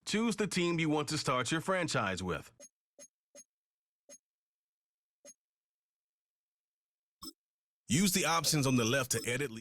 Choose the team you want to start your franchise with. Use the options on the left to edit.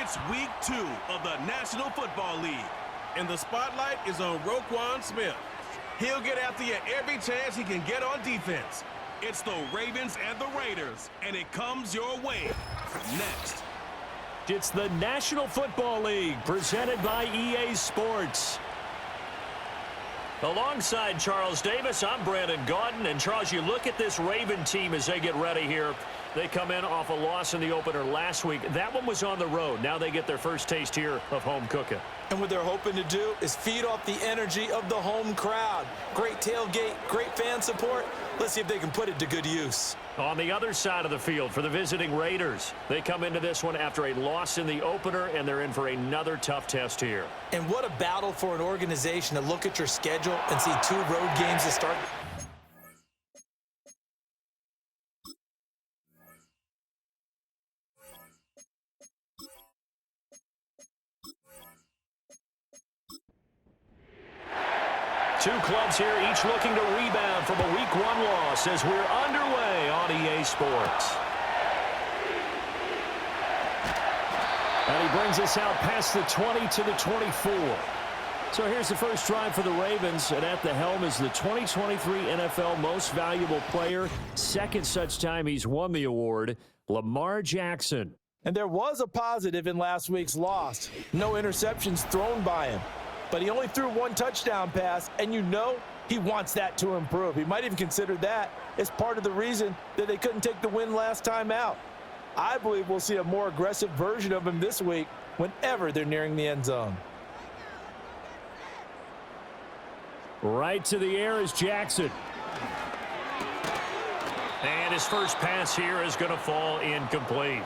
It's week 2 of the National Football League, and the spotlight is on Roquan Smith. He'll get after you every chance he can get on defense. It's the Ravens and the Raiders, and it comes your way next. It's the National Football League presented by EA Sports. Alongside Charles Davis, I'm Brandon Gaudin. And Charles, you look at this Raven team as they get ready here. They come in off a loss in the opener last week. That one was on the road. Now they get their first taste here of home cooking. And what they're hoping to do is feed off the energy of the home crowd. Great tailgate, great fan support. Let's see if they can put it to good use. On the other side of the field for the visiting Raiders, they come into this one after a loss in the opener, and they're in for another tough test here. And what a battle for an organization to look at your schedule and see 2 road games to start. Two clubs here, each looking to rebound from a Week 1 loss as we're underway on EA Sports. And he brings us out past the 20 to the 24. So here's the first drive for the Ravens, and at the helm is the 2023 NFL Most Valuable Player. Second such time he's won the award, Lamar Jackson. And there was a positive in last week's loss. No interceptions thrown by him. But he only threw 1 touchdown pass, and you know he wants that to improve. He might even consider that as part of the reason that they couldn't take the win last time out. I believe we'll see a more aggressive version of him this week whenever they're nearing the end zone. Right to the air is Jackson. And his first pass here is going to fall incomplete.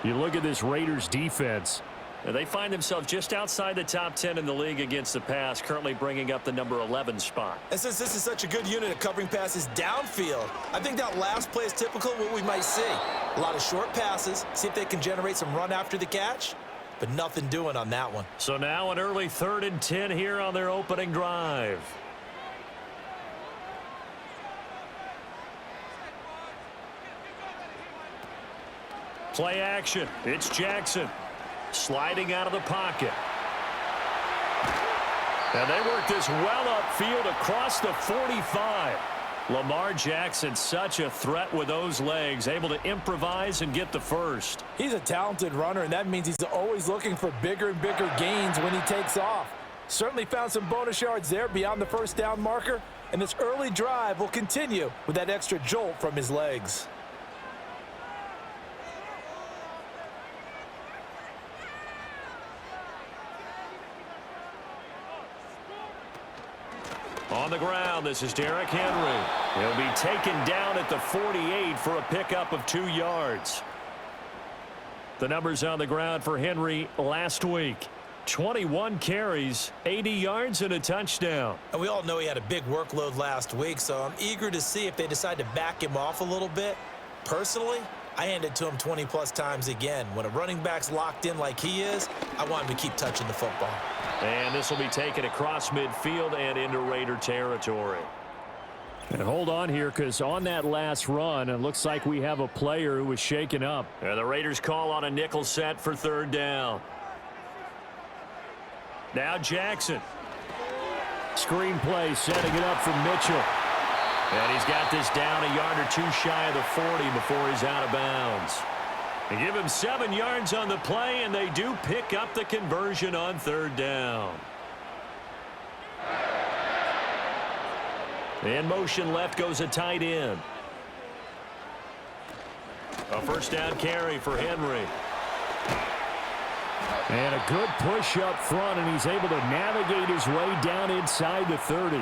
You look at this Raiders defense. They find themselves just outside the top 10 in the league against the pass, currently bringing up the number 11 spot. And since this is such a good unit of covering passes downfield, I think that last play is typical of what we might see. A lot of short passes, see if they can generate some run after the catch, but nothing doing on that one. So now an early 3rd and 10 here on their opening drive. Play action. It's Jackson. Sliding out of the pocket. And they work this well upfield across the 45. Lamar Jackson, such a threat with those legs, able to improvise and get the first. He's a talented runner, and that means he's always looking for bigger and bigger gains when he takes off. Certainly found some bonus yards there beyond the first down marker, and this early drive will continue with that extra jolt from his legs. On the ground, this is Derrick Henry. He'll be taken down at the 48 for a pickup of 2 yards. The numbers on the ground for Henry last week. 21 carries, 80 yards, and a touchdown. And we all know he had a big workload last week, so I'm eager to see if they decide to back him off a little bit. Personally, I hand it to him 20-plus times again. When a running back's locked in like he is, I want him to keep touching the football. And this will be taken across midfield and into Raider territory. And hold on here, because on that last run, it looks like we have a player who was shaken up. And the Raiders call on a nickel set for 3rd down. Now Jackson. Screen play, setting it up for Mitchell. And he's got this down a yard or 2 shy of the 40 before he's out of bounds. They give him 7 yards on the play, and they do pick up the conversion on 3rd down. In motion left goes a tight end. A first down carry for Henry. And a good push up front, and he's able to navigate his way down inside the 30.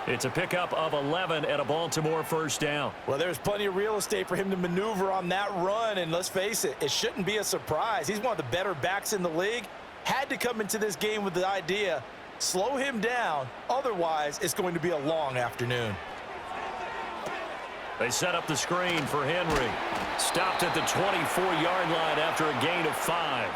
It's a pickup of 11 at a Baltimore first down. Well, there's plenty of real estate for him to maneuver on that run, and let's face it, it shouldn't be a surprise. He's one of the better backs in the league. Had to come into this game with the idea, slow him down, otherwise it's going to be a long afternoon. They set up the screen for Henry. Stopped at the 24-yard line after a gain of 5.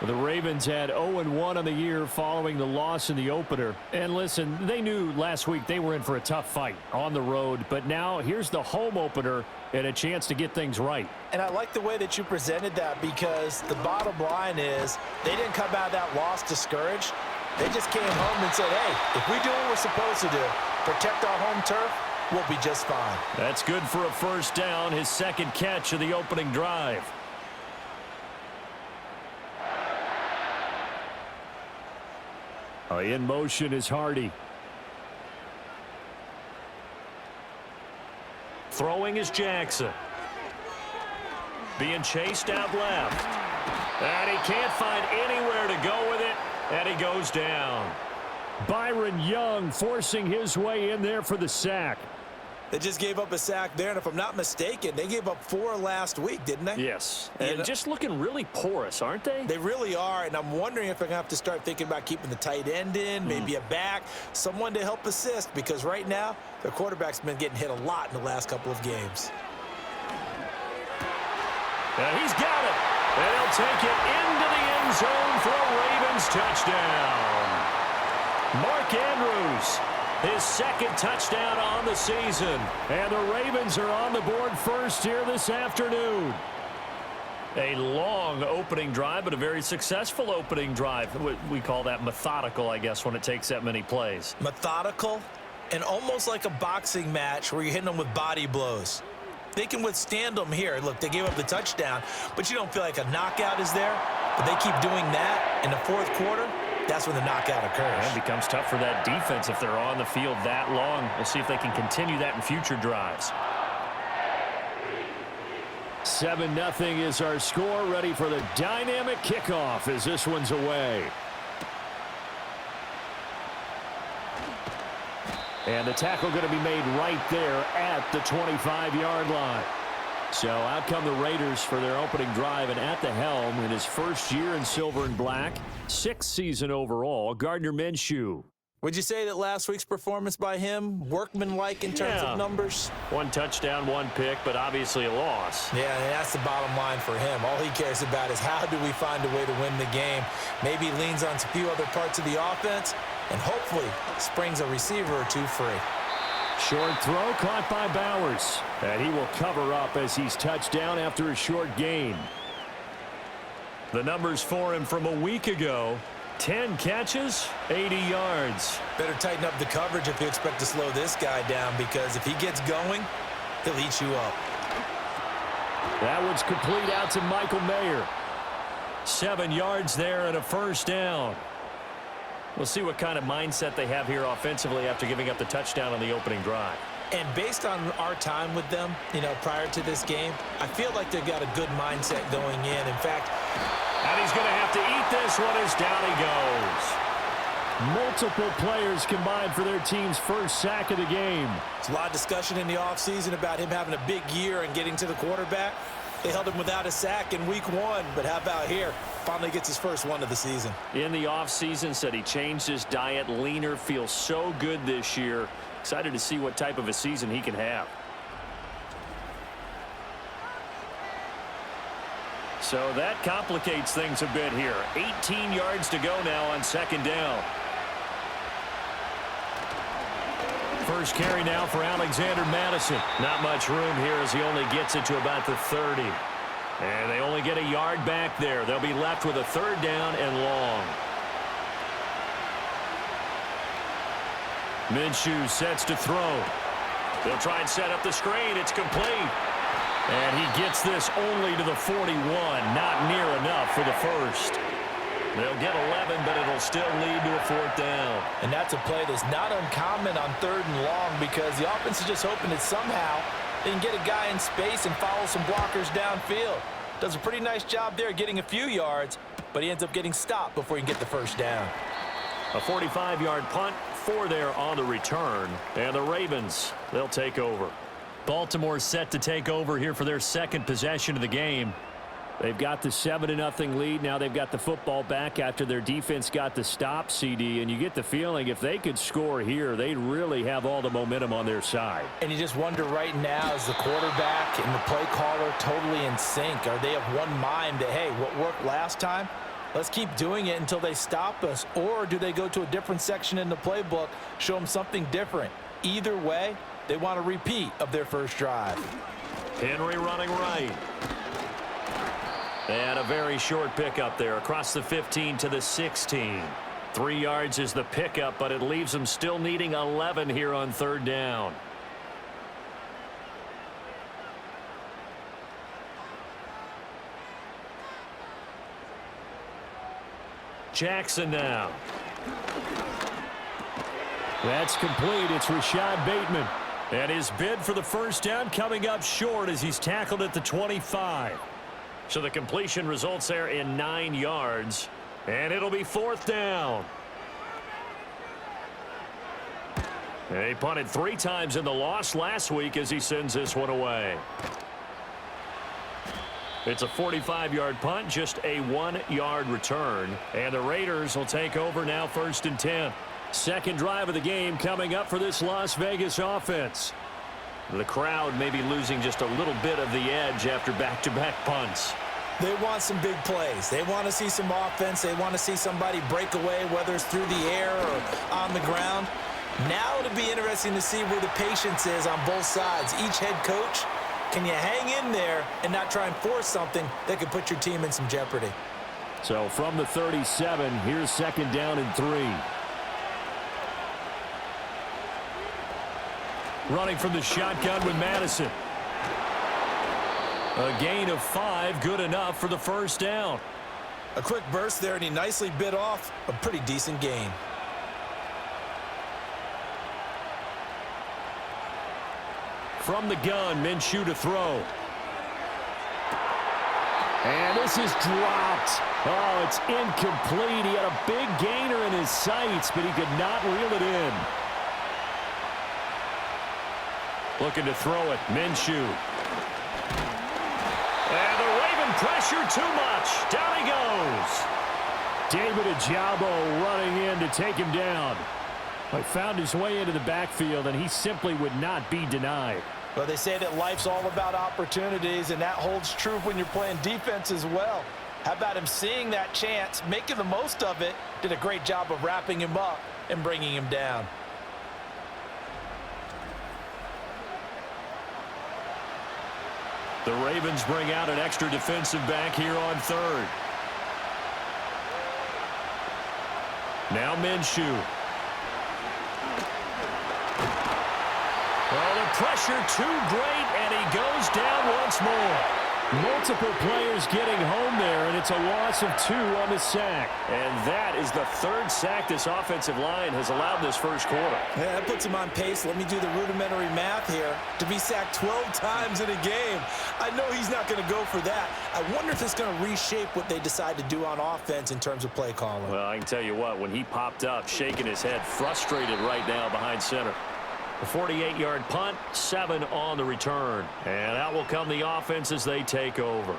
The Ravens had 0-1 on the year following the loss in the opener. And listen, they knew last week they were in for a tough fight on the road. But now here's the home opener and a chance to get things right. And I like the way that you presented that, because the bottom line is they didn't come out of that loss discouraged. They just came home and said, hey, if we do what we're supposed to do, protect our home turf, we'll be just fine. That's good for a first down, his second catch of the opening drive. In motion is Hardy. Throwing is Jackson. Being chased out left. And he can't find anywhere to go with it, and he goes down. Byron Young forcing his way in there for the sack. They just gave up a sack there, and if I'm not mistaken, they gave up 4 last week, didn't they? Yes, and just looking really porous, aren't they? They really are, and I'm wondering if they're going to have to start thinking about keeping the tight end in, maybe a back, someone to help assist, because right now, their quarterback's been getting hit a lot in the last couple of games. And he's got it, and he'll take it into the end zone for a Ravens touchdown. Mark Andrews, his second touchdown on the season. And the Ravens are on the board first here this afternoon. A long opening drive, but a very successful opening drive. We call that methodical, I guess, when it takes that many plays. Methodical, and almost like a boxing match where you're hitting them with body blows. They can withstand them here. Look, they gave up the touchdown, but you don't feel like a knockout is there. But they keep doing that in the fourth quarter. That's when the knockout occurs. It becomes tough for that defense if they're on the field that long. We'll see if they can continue that in future drives. 7-0 is our score, ready for the dynamic kickoff as this one's away. And the tackle going to be made right there at the 25-yard line. So out come the Raiders for their opening drive, and at the helm in his first year in silver and black, 6th season overall, Gardner Minshew. Would you say that last week's performance by him, workmanlike in terms of numbers? 1 touchdown, 1 pick, but obviously a loss. Yeah, and that's the bottom line for him. All he cares about is how do we find a way to win the game. Maybe he leans on a few other parts of the offense and hopefully springs a receiver or two free. Short throw caught by Bowers. And he will cover up as he's touched down after a short gain. The numbers for him from a week ago: 10 catches, 80 yards. Better tighten up the coverage if you expect to slow this guy down, because if he gets going, he'll eat you up. That one's complete out to Michael Mayer. 7 yards there and a first down. We'll see what kind of mindset they have here offensively after giving up the touchdown on the opening drive. And based on our time with them, prior to this game, I feel like they've got a good mindset going in. In fact, and he's going to have to eat this one as down he goes. Multiple players combined for their team's first sack of the game. There's a lot of discussion in the offseason about him having a big year and getting to the quarterback. They held him without a sack in week 1, but how about here? Finally gets his first one of the season. In the offseason, said he changed his diet, leaner, feels so good this year. Excited to see what type of a season he can have. So that complicates things a bit here. 18 yards to go now on second down. First carry now for Alexander Madison. Not much room here as he only gets it to about the 30. And they only get a yard back there. They'll be left with a third down and long. Minshew sets to throw. They'll try and set up the screen. It's complete. And he gets this only to the 41. Not near enough for the first. They'll get 11, but it'll still lead to a fourth down. And that's a play that's not uncommon on 3rd and long, because the offense is just hoping that somehow they can get a guy in space and follow some blockers downfield. Does a pretty nice job there getting a few yards, but he ends up getting stopped before he can get the first down. A 45-yard punt, 4 there on the return. And the Ravens, they'll take over. Baltimore set to take over here for their second possession of the game. They've got the 7-0 lead. Now they've got the football back after their defense got the stop, CD. And you get the feeling if they could score here, they'd really have all the momentum on their side. And you just wonder right now, is the quarterback and the play caller totally in sync? Are they of one mind that, hey, what worked last time, Let's keep doing it until they stop us. Or do they go to a different section in the playbook, show them something different? Either way, they want a repeat of their first drive. Henry running right. And a very short pickup there across the 15 to the 16. 3 yards is the pickup, but it leaves them still needing 11 here on third down. Jackson now. That's complete. It's Rashad Bateman. And his bid for the first down coming up short as he's tackled at the 25. So the completion results there in 9 yards. And it'll be fourth down. And he punted 3 times in the loss last week as he sends this one away. It's a 45-yard punt, just a 1-yard return. And the Raiders will take over now, 1st and 10. Second drive of the game coming up for this Las Vegas offense. The crowd may be losing just a little bit of the edge after back-to-back punts. They want some big plays. They want to see some offense. They want to see somebody break away, whether it's through the air or on the ground. Now it'll be interesting to see where the patience is on both sides. Each head coach, can you hang in there and not try and force something that could put your team in some jeopardy? So from the 37, here's 2nd down and 3. Running from the shotgun with Madison. A gain of 5, good enough for the first down. A quick burst there, and he nicely bit off a pretty decent gain. From the gun, Minshew to throw. And this is dropped. Oh, it's incomplete. He had a big gainer in his sights, but he could not reel it in. Looking to throw it, Minshew. And the Raven pressure too much. Down he goes. David Ojabo running in to take him down. He found his way into the backfield, and he simply would not be denied. Well, they say that life's all about opportunities, and that holds true when you're playing defense as well. How about him seeing that chance, making the most of it, did a great job of wrapping him up and bringing him down. The Ravens bring out an extra defensive back here on third. Now Minshew. Well, the pressure too great, and he goes down once more. Multiple players getting home there, and it's a loss of 2 on the sack. And that is the 3rd sack this offensive line has allowed this first quarter. Yeah, that puts him on pace. Let me do the rudimentary math here. To be sacked 12 times in a game, I know he's not going to go for that. I wonder if it's going to reshape what they decide to do on offense in terms of play calling. Well, I can tell you what, when he popped up, shaking his head, frustrated right now behind center. A 48-yard punt, 7 on the return. And out will come the offense as they take over.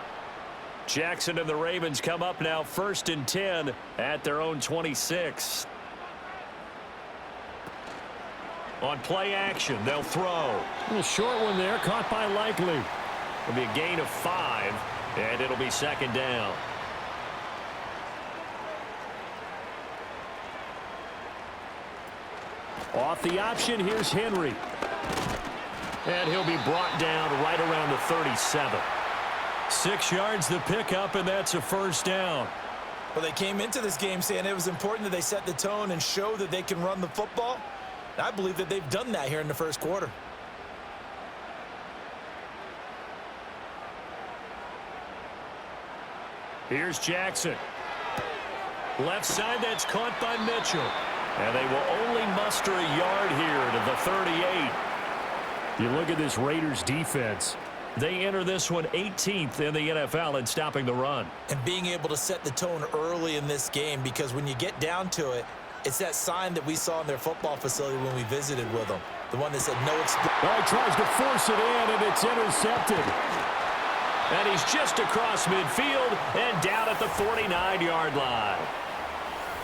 Jackson and the Ravens come up now 1st and 10 at their own 26. On play action, they'll throw. A little short one there, caught by Likely. It'll be a gain of 5, and it'll be 2nd down. Off the option, here's Henry. And he'll be brought down right around the 37. 6 yards the pickup, and that's a first down. Well, they came into this game saying it was important that they set the tone and show that they can run the football. And I believe that they've done that here in the first quarter. Here's Jackson. Left side, that's caught by Mitchell. And they will only muster a yard here to the 38. You look at this Raiders defense. They enter this one 18th in the NFL in stopping the run. And being able to set the tone early in this game, because when you get down to it, it's that sign that we saw in their football facility when we visited with them. The one that said no explosion. Well, he tries to force it in, and it's intercepted. And he's just across midfield and down at the 49-yard line.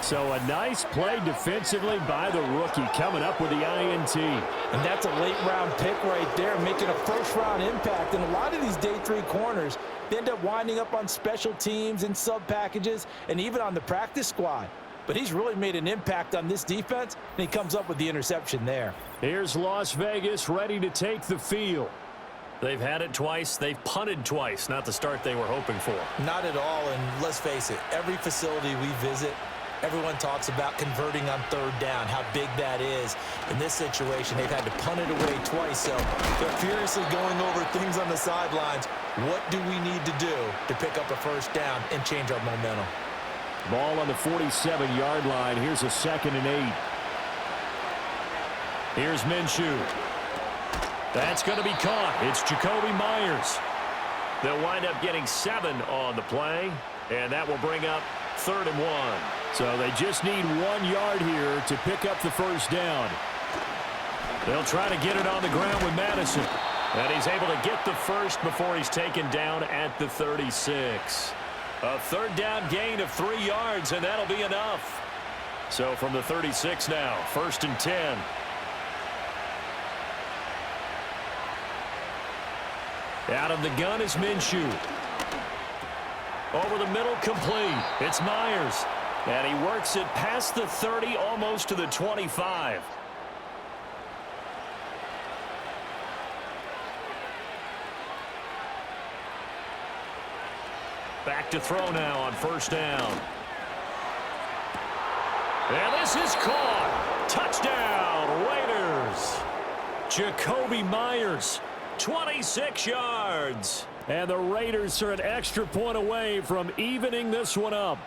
So a nice play defensively by the rookie, coming up with the INT. And that's a late-round pick right there, making a first-round impact. And a lot of these day 3 corners, they end up winding up on special teams and sub-packages and even on the practice squad. But he's really made an impact on this defense, and he comes up with the interception there. Here's Las Vegas ready to take the field. They've had it twice. They've punted twice. Not the start they were hoping for. Not at all, and let's face it, every facility we visit, everyone talks about converting on 3rd down, how big that is. In this situation, they've had to punt it away twice, so they're furiously going over things on the sidelines. What do we need to do to pick up a 1st down and change our momentum? Ball on the 47-yard line. Here's a 2nd and 8. Here's Minshew. That's going to be caught. It's Jacoby Myers. They'll wind up getting 7 on the play, and that will bring up 3rd and 1. So they just need 1 yard here to pick up the 1st down. They'll try to get it on the ground with Madison. And he's able to get the first before he's taken down at the 36. A 3rd down gain of 3 yards, and that'll be enough. So from the 36 now, 1st and 10. Out of the gun is Minshew. Over the middle, complete. It's Myers. And he works it past the 30, almost to the 25. Back to throw now on 1st down. And this is caught. Touchdown, Raiders. Jacoby Myers, 26 yards. And the Raiders are an extra point away from evening this one up.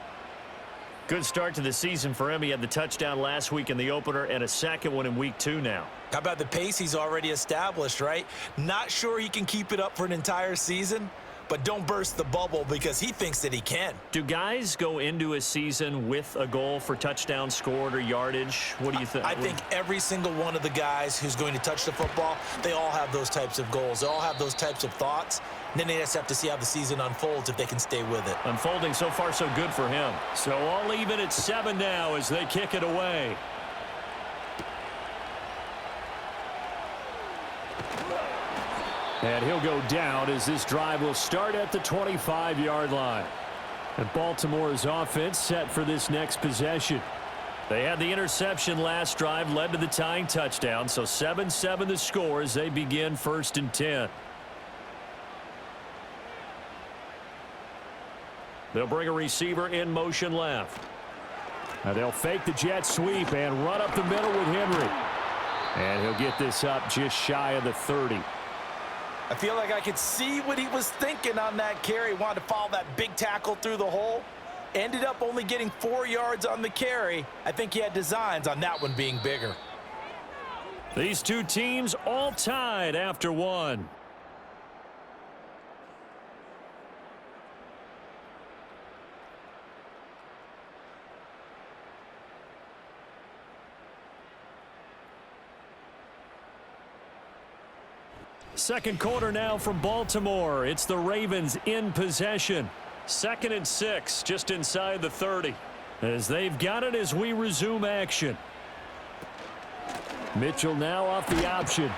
Good start to the season for him. He had the touchdown last week in the opener and a 2nd one in week 2 now. How about the pace he's already established, right? Not sure he can keep it up for an entire season, but don't burst the bubble because he thinks that he can. Do guys go into a season with a goal for touchdown scored or yardage? What do you think? I think every single one of the guys who's going to touch the football, they all have those types of goals. They all have those types of thoughts. And then they just have to see how the season unfolds if they can stay with it. Unfolding so far so good for him. So all even at 7 now as they kick it away. And he'll go down as this drive will start at the 25-yard line. And Baltimore's offense set for this next possession. They had the interception last drive, led to the tying touchdown. So 7-7 the score as they begin 1st and 10. They'll bring a receiver in motion left. Now they'll fake the jet sweep and run up the middle with Henry. And he'll get this up just shy of the 30. I feel like I could see what he was thinking on that carry. Wanted to follow that big tackle through the hole. Ended up only getting 4 yards on the carry. I think he had designs on that one being bigger. These two teams all tied after 1. Second quarter now from Baltimore. It's the Ravens in possession. 2nd and 6, just inside the 30. As they've got it as we resume action. Mitchell now off the option.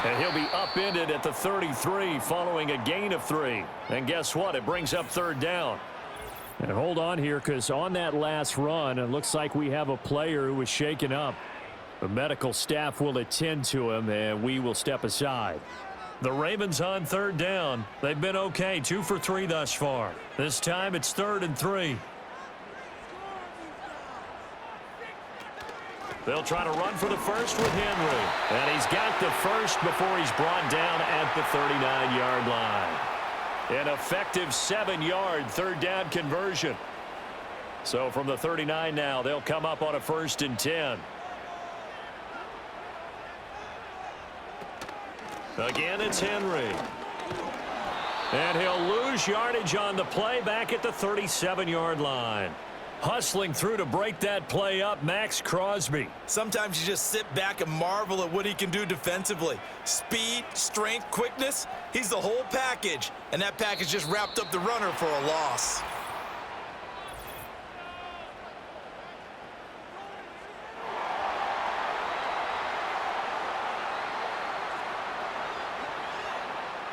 And he'll be upended at the 33 following a gain of 3. And guess what? It brings up 3rd down. And hold on here because on that last run, it looks like we have a player who was shaken up. The medical staff will attend to him, and we will step aside. The Ravens on 3rd down. They've been okay, 2 for 3 thus far. This time it's 3rd and 3. They'll try to run for the first with Henry. And he's got the first before he's brought down at the 39-yard line. An effective 7-yard 3rd down conversion. So from the 39 now, they'll come up on a 1st and 10. Again, it's Henry. And he'll lose yardage on the play back at the 37-yard line. Hustling through to break that play up, Max Crosby. Sometimes you just sit back and marvel at what he can do defensively. Speed, strength, quickness, he's the whole package. And that package just wrapped up the runner for a loss.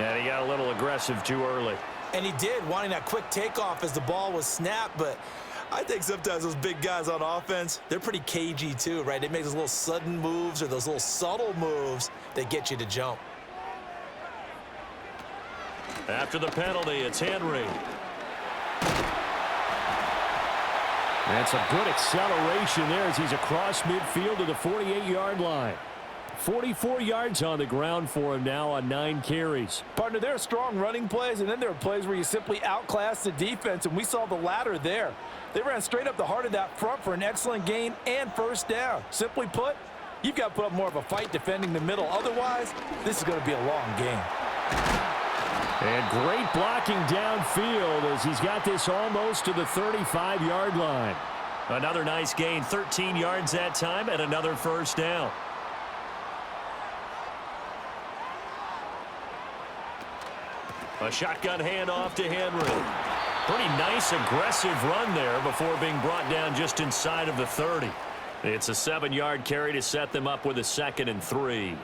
And he got a little aggressive too early. And he did, wanting that quick takeoff as the ball was snapped, but I think sometimes those big guys on offense, they're pretty cagey too, right? They make those little sudden moves or those little subtle moves that get you to jump. After the penalty, it's Henry. That's a good acceleration there as he's across midfield to the 48-yard line. 44 yards on the ground for him now on 9 carries. Partner, there are strong running plays, and then there are plays where you simply outclass the defense, and we saw the latter there. They ran straight up the heart of that front for an excellent gain and first down. Simply put, you've got to put up more of a fight defending the middle. Otherwise, this is going to be a long game. And great blocking downfield as he's got this almost to the 35-yard line. Another nice gain, 13 yards that time, and another first down. A shotgun handoff to Henry. Pretty nice, aggressive run there before being brought down just inside of the 30. It's a 7-yard carry to set them up with a 2nd and 3.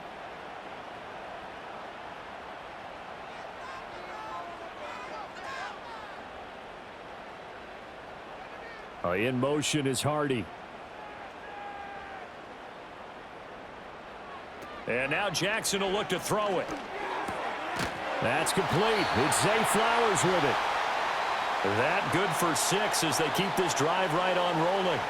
In motion is Hardy. And now Jackson will look to throw it. That's complete. It's Zay Flowers with it. That good for 6 as they keep this drive right on rolling.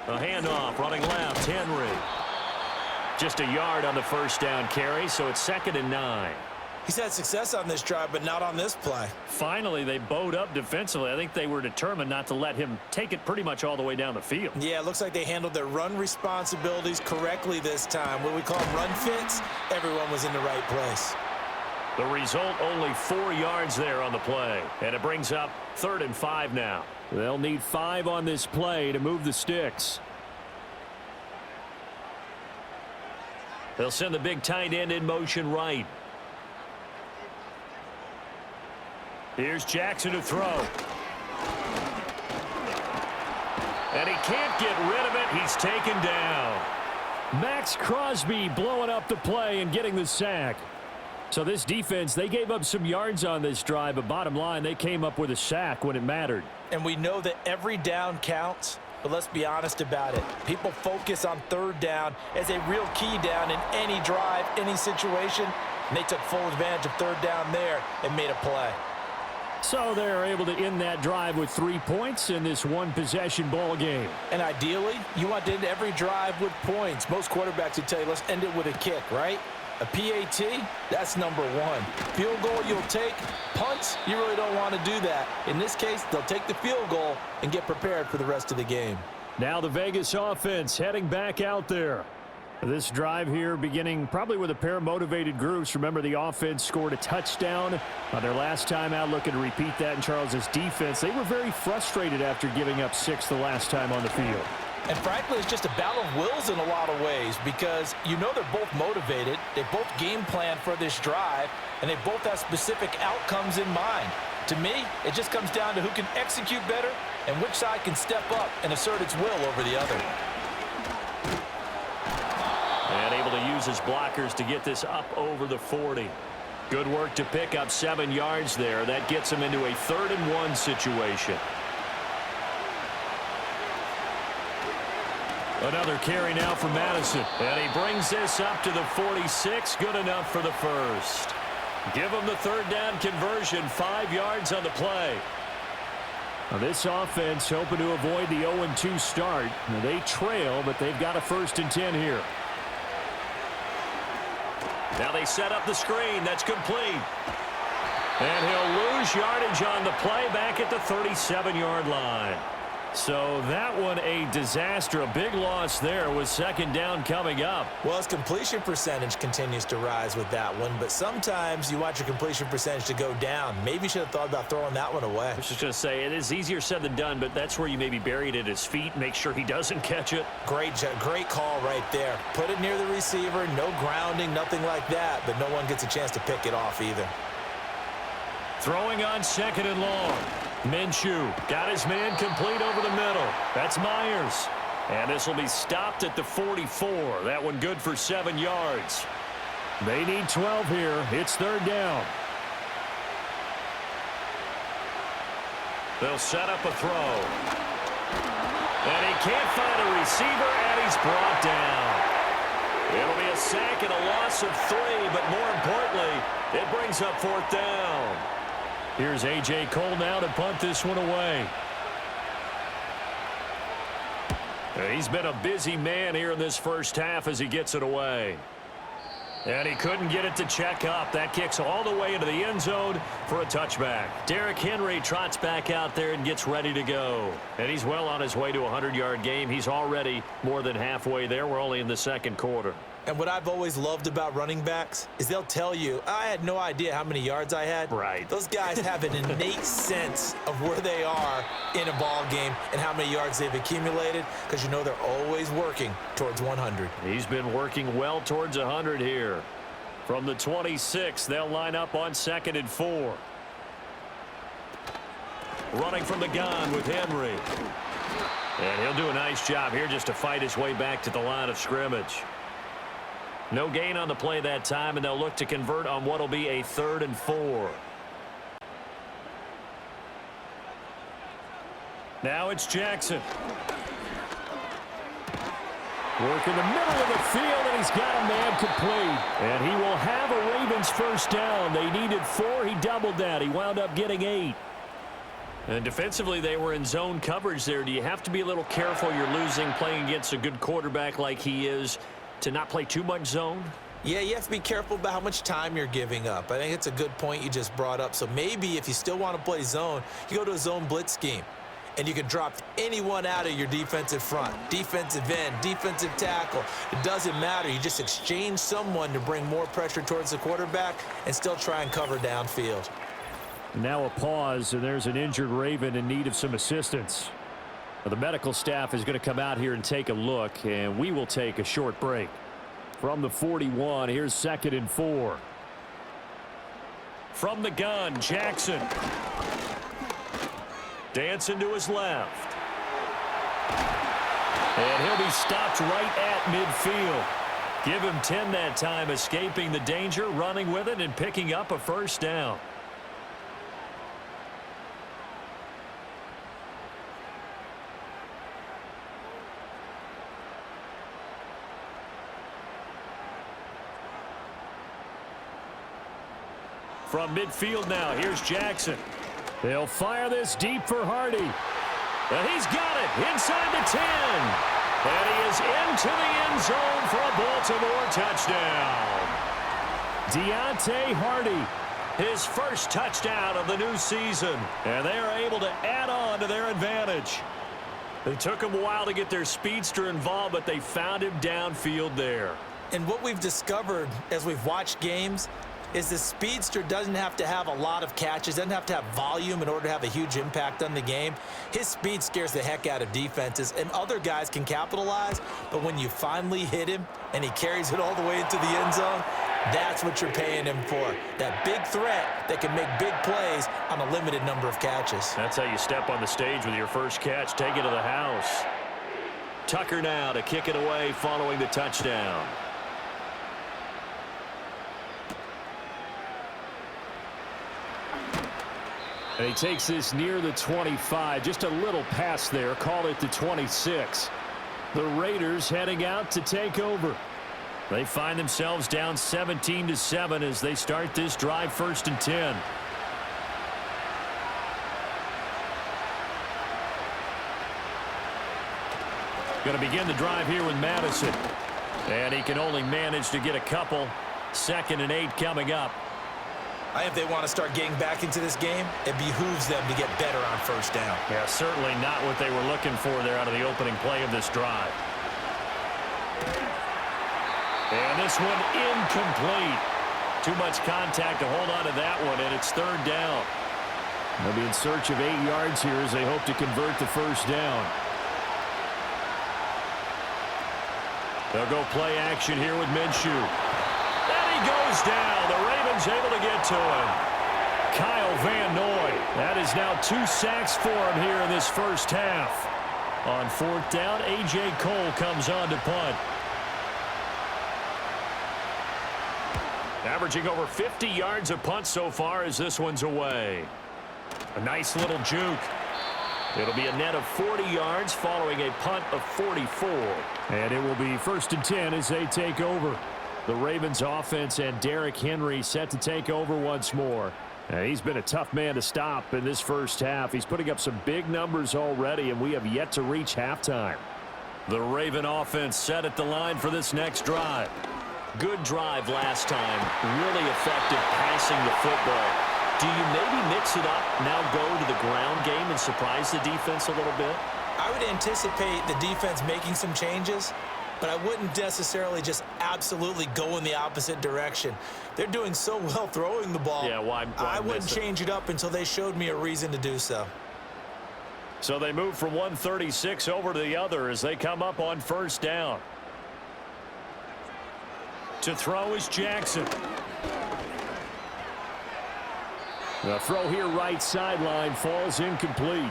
A handoff running left, Henry. Just a yard on the first down carry, so it's 2nd and 9. He's had success on this drive, but not on this play. Finally, they bowed up defensively. I think they were determined not to let him take it pretty much all the way down the field. Yeah, it looks like they handled their run responsibilities correctly this time. What we call them run fits, everyone was in the right place. The result, only 4 yards there on the play. And it brings up 3rd and 5 now. They'll need 5 on this play to move the sticks. They'll send the big tight end in motion right. Here's Jackson to throw. And he can't get rid of it. He's taken down. Max Crosby blowing up the play and getting the sack. So this defense, they gave up some yards on this drive, but bottom line, they came up with a sack when it mattered. And we know that every down counts. But let's be honest about it. People focus on 3rd down as a real key down in any drive, any situation. And they took full advantage of 3rd down there and made a play. So they're able to end that drive with 3 points in this one-possession ball game. And ideally, you want to end every drive with points. Most quarterbacks would tell you, let's end it with a kick, right? A PAT, that's number 1. Field goal you'll take. Punts, you really don't want to do that. In this case, they'll take the field goal and get prepared for the rest of the game. Now the Vegas offense heading back out there. This drive here beginning probably with a pair of motivated groups. Remember, the offense scored a touchdown on their last time out, looking to repeat that in Charles's defense. They were very frustrated after giving up 6 the last time on the field. And frankly, it's just a battle of wills in a lot of ways because you know they're both motivated. They both game plan for this drive, and they both have specific outcomes in mind. To me, it just comes down to who can execute better and which side can step up and assert its will over the other. And able to use his blockers to get this up over the 40. Good work to pick up 7 yards there. That gets him into a 3rd and 1 situation. Another carry now for Madison. And he brings this up to the 46. Good enough for the first. Give him the 3rd down conversion. 5 yards on the play. Now this offense hoping to avoid the 0-2 start. Now they trail, but they've got a 1st and 10 here. Now they set up the screen. That's complete. And he'll lose yardage on the play back at the 37-yard line. So that one a disaster. A big loss there with 2nd down coming up. Well, his completion percentage continues to rise with that one, but sometimes you want your completion percentage to go down. Maybe you should have thought about throwing that one away. I was just going to say, it is easier said than done, but that's where you maybe bury it at his feet, make sure he doesn't catch it. Great call right there. Put it near the receiver, no grounding, nothing like that, but no one gets a chance to pick it off either. Throwing on 2nd and long. Minshew got his man complete over the middle. That's Myers. And this will be stopped at the 44. That one good for 7 yards. They need 12 here. It's third down. They'll set up a throw. And he can't find a receiver, and he's brought down. It'll be a sack and a loss of 3, but more importantly, it brings up fourth down. Here's A.J. Cole now to punt this one away. He's been a busy man here in this first half as he gets it away. And he couldn't get it to check up. That kicks all the way into the end zone for a touchback. Derrick Henry trots back out there and gets ready to go. And he's well on his way to a 100-yard game. He's already more than halfway there. We're only in the second quarter. And what I've always loved about running backs is they'll tell you, I had no idea how many yards I had. Right. Those guys have an innate sense of where they are in a ball game and how many yards they've accumulated, because you know they're always working towards 100. He's been working well towards 100 here. From the 26, they'll line up on 2nd and 4. Running from the gun with Henry. And he'll do a nice job here just to fight his way back to the line of scrimmage. No gain on the play that time, and they'll look to convert on what will be a 3rd and 4. Now it's Jackson. Work in the middle of the field, and he's got a man complete. And he will have a Ravens first down. They needed 4. He doubled that. He wound up getting 8. And defensively, they were in zone coverage there. Do you have to be a little careful? You're losing playing against a good quarterback like he is, to not play too much zone? Yeah, you have to be careful about how much time you're giving up. I think it's a good point you just brought up. So maybe if you still want to play zone, you go to a zone blitz scheme. And you can drop anyone out of your defensive front, defensive end, defensive tackle. It doesn't matter. You just exchange someone to bring more pressure towards the quarterback and still try and cover downfield. Now a pause, and there's an injured Raven in need of some assistance. The medical staff is going to come out here and take a look, and we will take a short break. From the 41, here's 2nd and 4. From the gun, Jackson. Dancing to his left. And he'll be stopped right at midfield. Give him 10 that time, escaping the danger, running with it, and picking up a first down. From midfield now, here's Jackson. They'll fire this deep for Hardy. And he's got it inside the 10. And he is into the end zone for a Baltimore touchdown. Deontay Hardy, his first touchdown of the new season. And they are able to add on to their advantage. It took them a while to get their speedster involved, but they found him downfield there. And what we've discovered as we've watched games is the speedster doesn't have to have a lot of catches, doesn't have to have volume in order to have a huge impact on the game. His speed scares the heck out of defenses, and other guys can capitalize, but when you finally hit him and he carries it all the way into the end zone, that's what you're paying him for. That big threat that can make big plays on a limited number of catches. That's how you step on the stage with your first catch. Take it to the house. Tucker now to kick it away following the touchdown. And he takes this near the 25, just a little pass there, call it the 26. The Raiders heading out to take over. They find themselves down 17-7 as they start this drive, 1st and 10. Going to begin the drive here with Madison. And he can only manage to get a couple. 2nd and 8 coming up. I think if they want to start getting back into this game, it behooves them to get better on first down. Yeah, certainly not what they were looking for there out of the opening play of this drive. And this one incomplete. Too much contact to hold on to that one, and it's 3rd down. They'll be in search of 8 yards here as they hope to convert the first down. They'll go play action here with Minshew. And he goes down. The Ravens able to get to him. Kyle Van Noy. That is now 2 sacks for him here in this first half. On 4th down, A.J. Cole comes on to punt. Averaging over 50 yards a punt so far as this one's away. A nice little juke. It'll be a net of 40 yards following a punt of 44. And it will be 1st and 10 as they take over. The Ravens offense and Derrick Henry set to take over once more. And he's been a tough man to stop in this first half. He's putting up some big numbers already, and we have yet to reach halftime. The Raven offense set at the line for this next drive. Good drive last time. Really effective passing the football. Do you maybe mix it up, now go to the ground game and surprise the defense a little bit? I would anticipate the defense making some changes, but I wouldn't necessarily just absolutely go in the opposite direction. They're doing so well throwing the ball. Yeah, why I wouldn't change it up until they showed me a reason to do so. So they move from 136 over to the other as they come up on 1st down. To throw is Jackson. The throw here right sideline falls incomplete.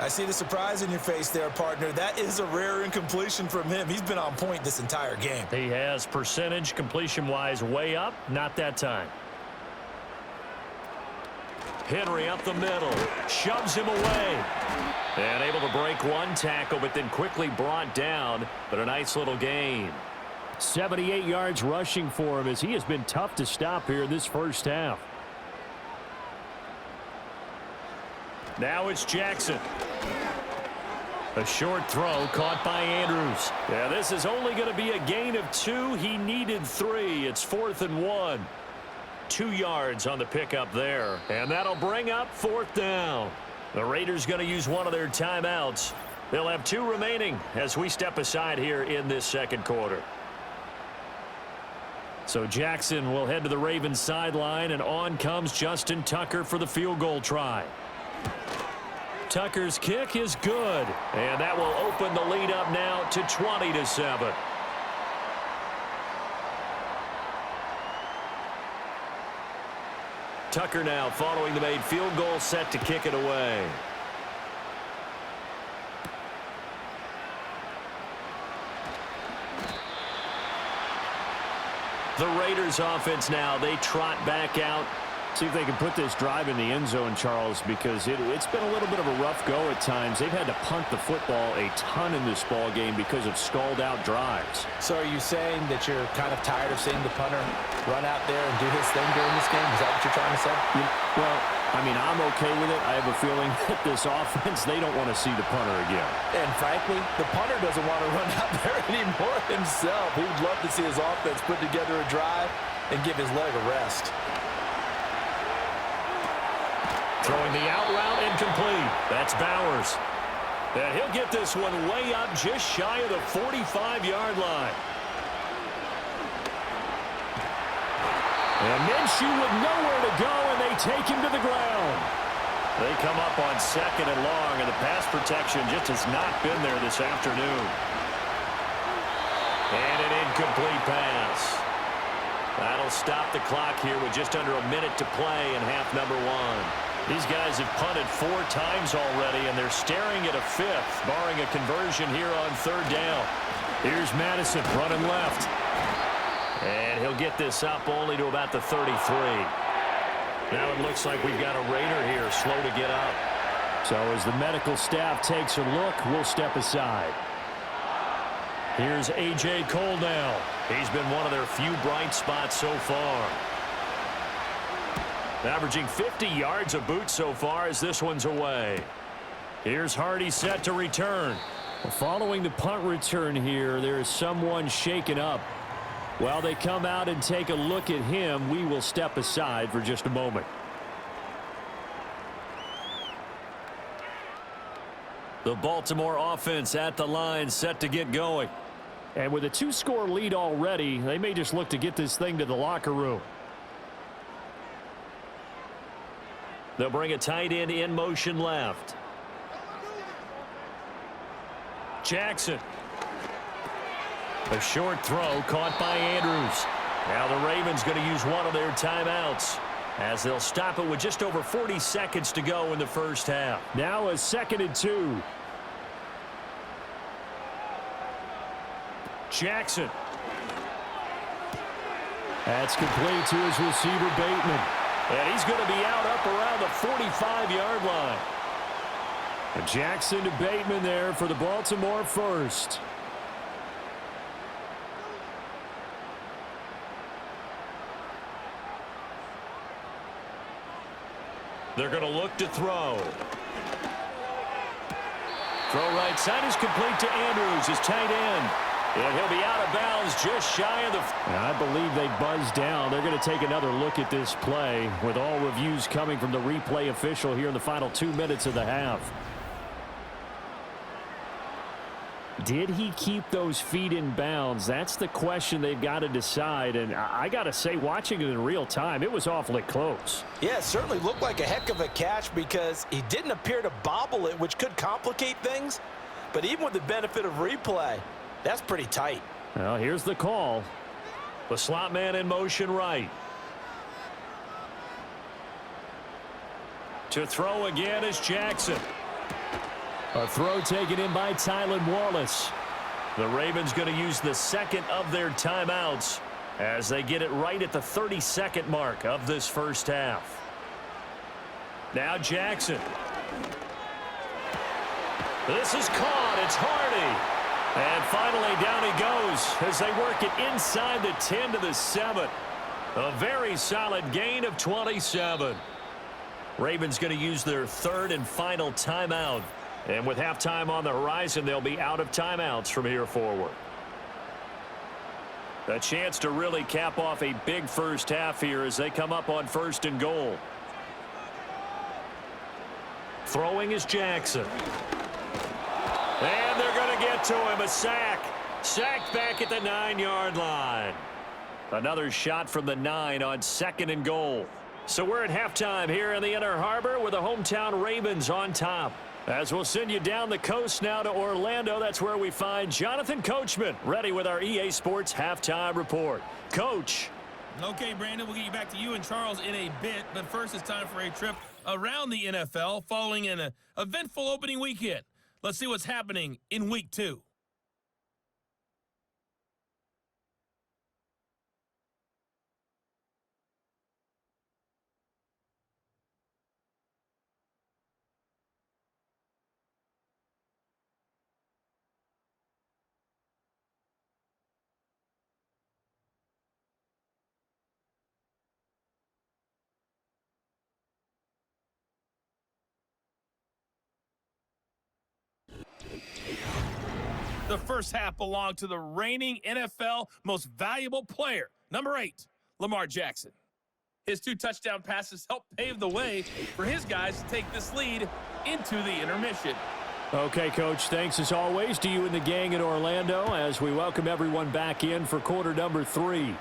I see the surprise in your face there, partner. That is a rare incompletion from him. He's been on point this entire game. He has percentage completion-wise way up. Not that time. Henry up the middle. Shoves him away. And able to break one tackle, but then quickly brought down. But a nice little gain. 78 yards rushing for him as he has been tough to stop here this first half. Now it's Jackson. A short throw caught by Andrews. Yeah, this is only going to be a gain of 2. He needed 3. It's 4th and 1. 2 yards on the pickup there. And that'll bring up 4th down. The Raiders going to use one of their timeouts. They'll have 2 remaining as we step aside here in this second quarter. So Jackson will head to the Ravens sideline, and on comes Justin Tucker for the field goal try. Tucker's kick is good, and that will open the lead up now to 20-7. Tucker now following the made field goal, set to kick it away. The Raiders offense now, they trot back out. See if they can put this drive in the end zone, Charles, because it's been a little bit of a rough go at times. They've had to punt the football a ton in this ball game because of stalled-out drives. So are you saying that you're kind of tired of seeing the punter run out there and do his thing during this game? Is that what you're trying to say? Well, I mean, I'm okay with it. I have a feeling that this offense, they don't want to see the punter again. And frankly, the punter doesn't want to run out there anymore himself. He would love to see his offense put together a drive and give his leg a rest. Throwing the out route incomplete. That's Bowers. And he'll get this one way up just shy of the 45-yard line. And Minshew with nowhere to go, and they take him to the ground. They come up on 2nd and long, and the pass protection just has not been there this afternoon. And an incomplete pass. That'll stop the clock here with just under a minute to play in half number 1. These guys have punted 4 times already, and they're staring at a 5th, barring a conversion here on 3rd down. Here's Madison running left. And he'll get this up only to about the 33. Now it looks like we've got a Raider here, slow to get up. So as the medical staff takes a look, we'll step aside. Here's A.J. Cole now. He's been one of their few bright spots so far. Averaging 50 yards a boot so far as this one's away. Here's Hardy set to return. Following the punt return here, there is someone shaken up. While they come out and take a look at him, we will step aside for just a moment. The Baltimore offense at the line, set to get going. And with a 2-score lead already, they may just look to get this thing to the locker room. They'll bring a tight end in motion left. Jackson. A short throw caught by Andrews. Now the Ravens going to use one of their timeouts. as they'll stop it with just over 40 seconds to go in the first half. Now a 2nd and 2. Jackson. That's complete to his receiver, Bateman. And he's going to be out up around the 45-yard line. Jackson to Bateman there for the Baltimore first. They're going to look to throw. Throw right side is complete to Andrews, his tight end. And he'll be out of bounds just shy of the... I believe they buzzed down. They're going to take another look at this play with all reviews coming from the replay official here in the final 2 minutes of the half. Did he keep those feet in bounds? That's the question they've got to decide. And I got to say, watching it in real time, it was awfully close. Yeah, it certainly looked like a heck of a catch because he didn't appear to bobble it, which could complicate things. But even with the benefit of replay, that's pretty tight. Well, here's the call. The slot man in motion right. To throw again is Jackson. A throw taken in by Tylan Wallace. The Ravens going to use the 2nd of their timeouts as they get it right at the 32nd mark of this first half. Now Jackson. This is caught. It's Hardy. And finally down he goes as they work it inside the 10 to the 7. A very solid gain of 27. Ravens going to use their 3rd and final timeout. And with halftime on the horizon, they'll be out of timeouts from here forward. A chance to really cap off a big first half here as they come up on 1st and goal. Throwing is Jackson. And they're going to get to him. A sack. Sacked back at the 9-yard line. Another shot from the 9 on 2nd and goal. So we're at halftime here in the Inner Harbor with the hometown Ravens on top. As we'll send you down the coast now to Orlando, that's where we find Jonathan Coachman ready with our EA Sports Halftime Report. Coach. Okay, Brandon, we'll get you back to you and Charles in a bit, but first it's time for a trip around the NFL following an eventful opening weekend. Let's see what's happening in Week 2. The first half belonged to the reigning NFL most valuable player, number 8, Lamar Jackson. His 2 touchdown passes helped pave the way for his guys to take this lead into the intermission. Okay, Coach, thanks as always to you and the gang in Orlando as we welcome everyone back in for quarter number 3.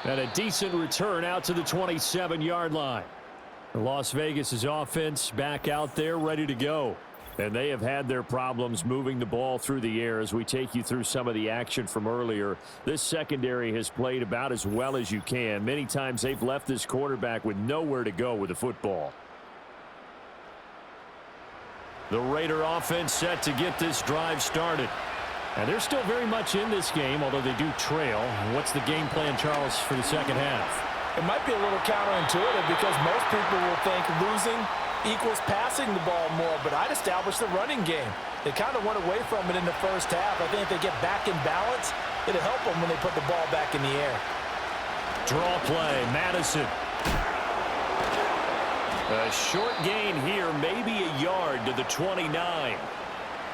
And a decent return out to the 27-yard line. Las Vegas' offense back out there ready to go. And they have had their problems moving the ball through the air as we take you through some of the action from earlier. This secondary has played about as well as you can. Many times they've left this quarterback with nowhere to go with the football. The Raider offense set to get this drive started. And they're still very much in this game, although they do trail. What's the game plan, Charles, for the second half? It might be a little counterintuitive because most people will think losing equals passing the ball more, but I'd establish the running game. They kind of went away from it in the first half. I think if they get back in balance, it'll help them when they put the ball back in the air. Draw play, Madison. A short gain here, maybe a yard to the 29.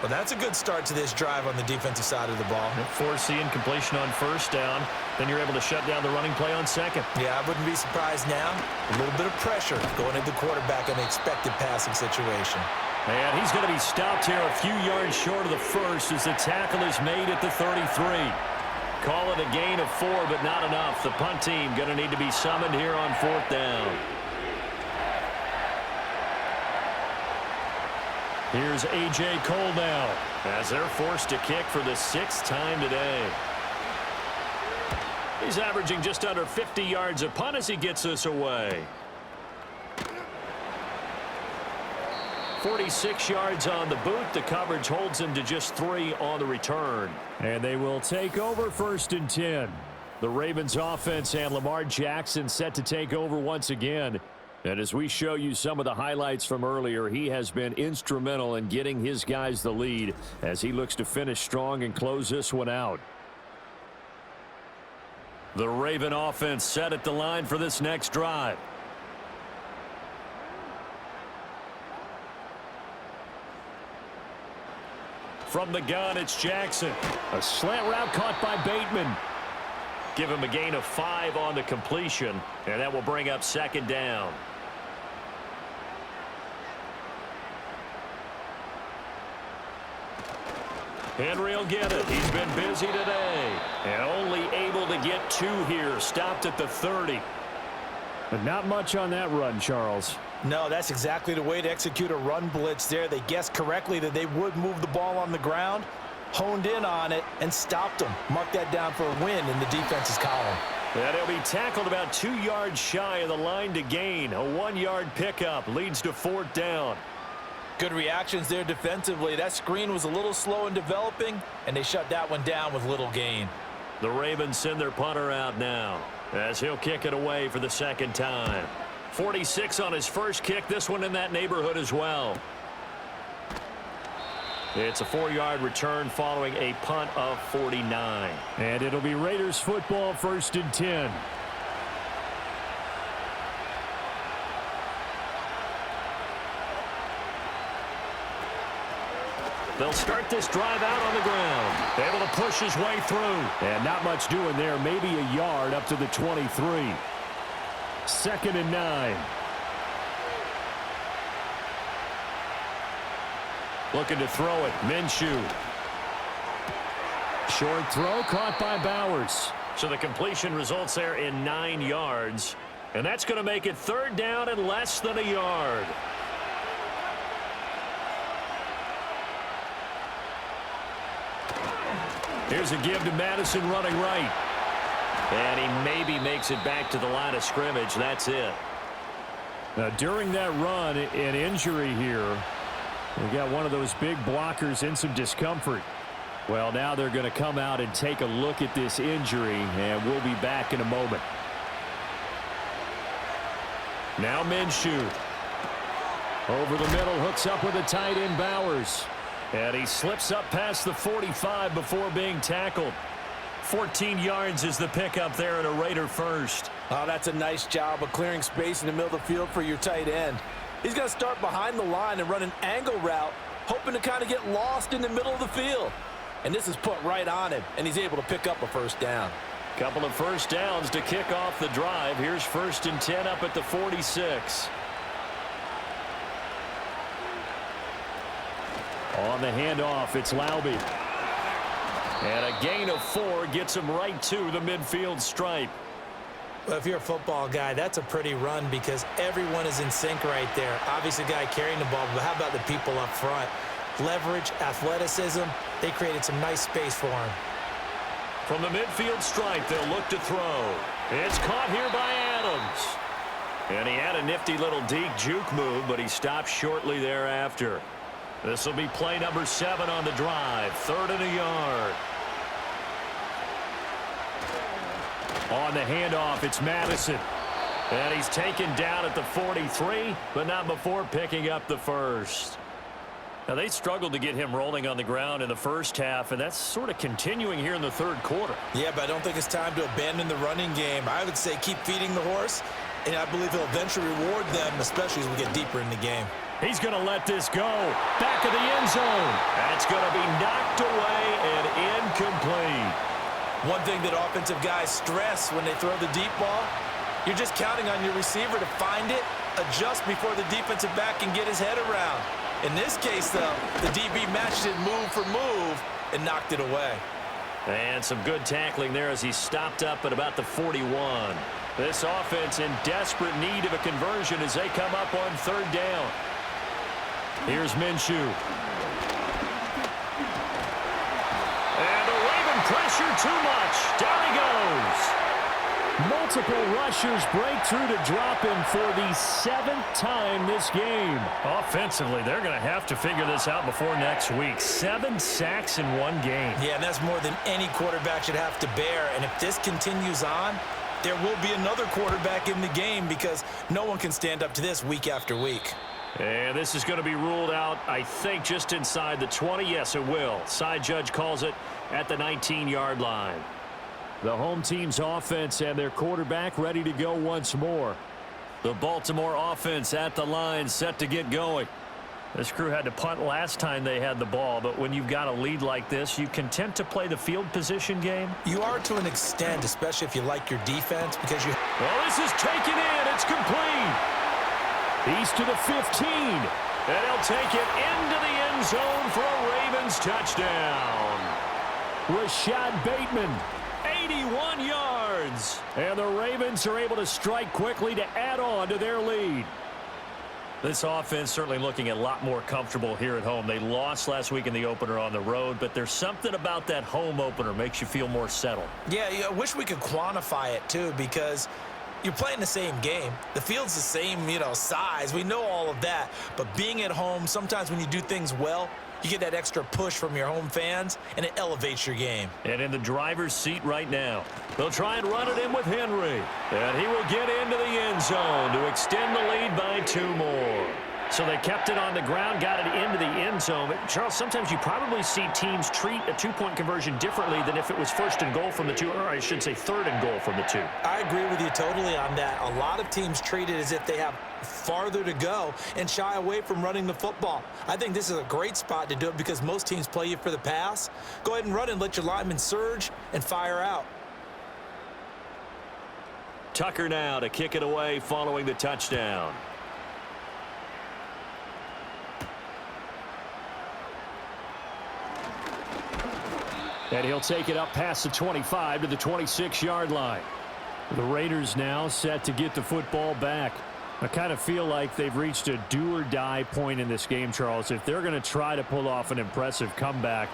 Well, that's a good start to this drive on the defensive side of the ball. Force the incompletion on first down. Then you're able to shut down the running play on second. Yeah, I wouldn't be surprised now. A little bit of pressure going into the quarterback in an expected passing situation. And he's going to be stopped here a few yards short of the first as the tackle is made at the 33. Call it a gain of 4, but not enough. The punt team going to need to be summoned here on 4th down. Here's A.J. Cole now as they're forced to kick for the 6th time today. He's averaging just under 50 yards a punt as he gets this away. 46 yards on the boot. The coverage holds him to just 3 on the return. And they will take over 1st and 10. The Ravens offense and Lamar Jackson set to take over once again. And as we show you some of the highlights from earlier, he has been instrumental in getting his guys the lead as he looks to finish strong and close this one out. The Raven offense set at the line for this next drive. From the gun, it's Jackson. A slant route caught by Bateman. Give him a gain of 5 on the completion, and that will bring up 2nd down. Henry will get it. He's been busy today, and only able to get 2 here. Stopped at the 30. But not much on that run, Charles. No, that's exactly the way to execute a run blitz there. They guessed correctly that they would move the ball on the ground, honed in on it, and stopped them. Mark that down for a win in the defense's column. And he'll be tackled about 2 yards shy of the line to gain. A 1-yard pickup leads to 4th down. Good reactions there defensively. That screen was a little slow in developing, and they shut that one down with little gain. The Ravens send their punter out now as he'll kick it away for the 2nd time. 46 on his first kick. This one in that neighborhood as well. It's a 4-yard return following a punt of 49. And it'll be Raiders football, 1st and 10. They'll start this drive out on the ground. Able to push his way through. And not much doing there. Maybe a yard up to the 23. 2nd and 9. Looking to throw it. Minshew. Short throw caught by Bowers. So the completion results there in 9 yards. And that's going to make it 3rd down and less than a yard. Here's a give to Madison running right. And he maybe makes it back to the line of scrimmage. That's it. Now, during that run, an injury here. We got one of those big blockers in some discomfort. Well, now they're going to come out and take a look at this injury, and we'll be back in a moment. Now Minshew. Over the middle, hooks up with a tight end, Bowers. And he slips up past the 45 before being tackled. 14 yards is the pickup there at a Raider first. Oh, that's a nice job of clearing space in the middle of the field for your tight end. He's going to start behind the line and run an angle route, hoping to kind of get lost in the middle of the field. And this is put right on him, and he's able to pick up a 1st down. Couple of 1st downs to kick off the drive. Here's 1st and 10 up at the 46. On the handoff, it's Laube. And a gain of 4 gets him right to the midfield stripe. Well, if you're a football guy, that's a pretty run because everyone is in sync right there. Obviously, the guy carrying the ball, but how about the people up front? Leverage, athleticism, they created some nice space for him. From the midfield stripe, they'll look to throw. It's caught here by Adams. And he had a nifty little deep juke move, but he stopped shortly thereafter. This will be play number 7 on the drive. 3rd and a yard. On the handoff, it's Madison. And he's taken down at the 43, but not before picking up the 1st. Now, they struggled to get him rolling on the ground in the first half, and that's sort of continuing here in the 3rd quarter. Yeah, but I don't think it's time to abandon the running game. I would say keep feeding the horse, and I believe he'll eventually reward them, especially as we get deeper in the game. He's going to let this go. Back of the end zone. That's going to be knocked away and incomplete. One thing that offensive guys stress when they throw the deep ball, you're just counting on your receiver to find it, adjust before the defensive back can get his head around. In this case, though, the DB matched it move for move and knocked it away. And some good tackling there as he stopped up at about the 41. This offense in desperate need of a conversion as they come up on 3rd down. Here's Minshew. And the Raven pressure too much. Down he goes. Multiple rushers break through to drop him for the 7th time this game. Offensively, they're going to have to figure this out before next week. 7 sacks in one game. Yeah, and that's more than any quarterback should have to bear. And if this continues on, there will be another quarterback in the game because no one can stand up to this week after week. And this is going to be ruled out, I think, just inside the 20. Yes, it will. Side judge calls it at the 19-yard line. The home team's offense and their quarterback ready to go once more. The Baltimore offense at the line, set to get going. This crew had to punt last time they had the ball, but when you've got a lead like this, you content to play the field position game? You are to an extent, especially if you like your defense, because you... Well, this is taken in. It's complete. He's to the 15. And he'll take it into the end zone for a Ravens touchdown. Rashad Bateman, 81 yards. And the Ravens are able to strike quickly to add on to their lead. This offense certainly looking a lot more comfortable here at home. They lost last week in the opener on the road, but there's something about that home opener makes you feel more settled. Yeah, I wish we could quantify it, too, because you're playing the same game. The field's the same, size. We know all of that. But being at home, sometimes when you do things well, you get that extra push from your home fans, and it elevates your game. And in the driver's seat right now, they'll try and run it in with Henry. And he will get into the end zone to extend the lead by 2 more. So they kept it on the ground, got it into the end zone. Charles, sometimes you probably see teams treat a 2-point conversion differently than if it was 1st and goal from the 2, or I should say 3rd and goal from the 2. I agree with you totally on that. A lot of teams treat it as if they have farther to go and shy away from running the football. I think this is a great spot to do it because most teams play you for the pass. Go ahead and run and let your linemen surge and fire out. Tucker now to kick it away following the touchdown. And he'll take it up past the 25 to the 26-yard line. The Raiders now set to get the football back. I kind of feel like they've reached a do-or-die point in this game, Charles. If they're going to try to pull off an impressive comeback,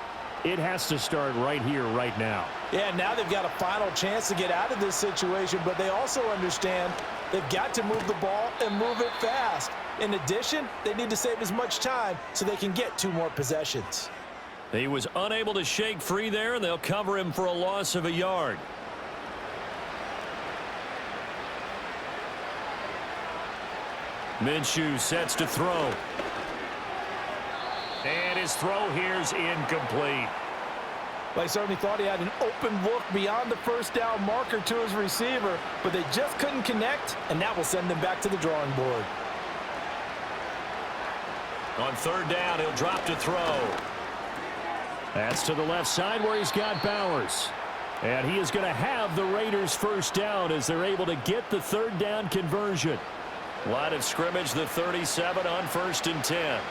it has to start right here, right now. Yeah, now they've got a final chance to get out of this situation, but they also understand they've got to move the ball and move it fast. In addition, they need to save as much time so they can get 2 more possessions. He was unable to shake free there, and they'll cover him for a loss of a yard. Minshew sets to throw. And his throw here's incomplete. Well, I certainly thought he had an open look beyond the 1st down marker to his receiver, but they just couldn't connect, and that will send them back to the drawing board. On 3rd down, he'll drop to throw. That's to the left side where he's got Bowers. And he is going to have the Raiders' 1st down as they're able to get the 3rd down conversion. Line of scrimmage, the 37 on 1st and 10.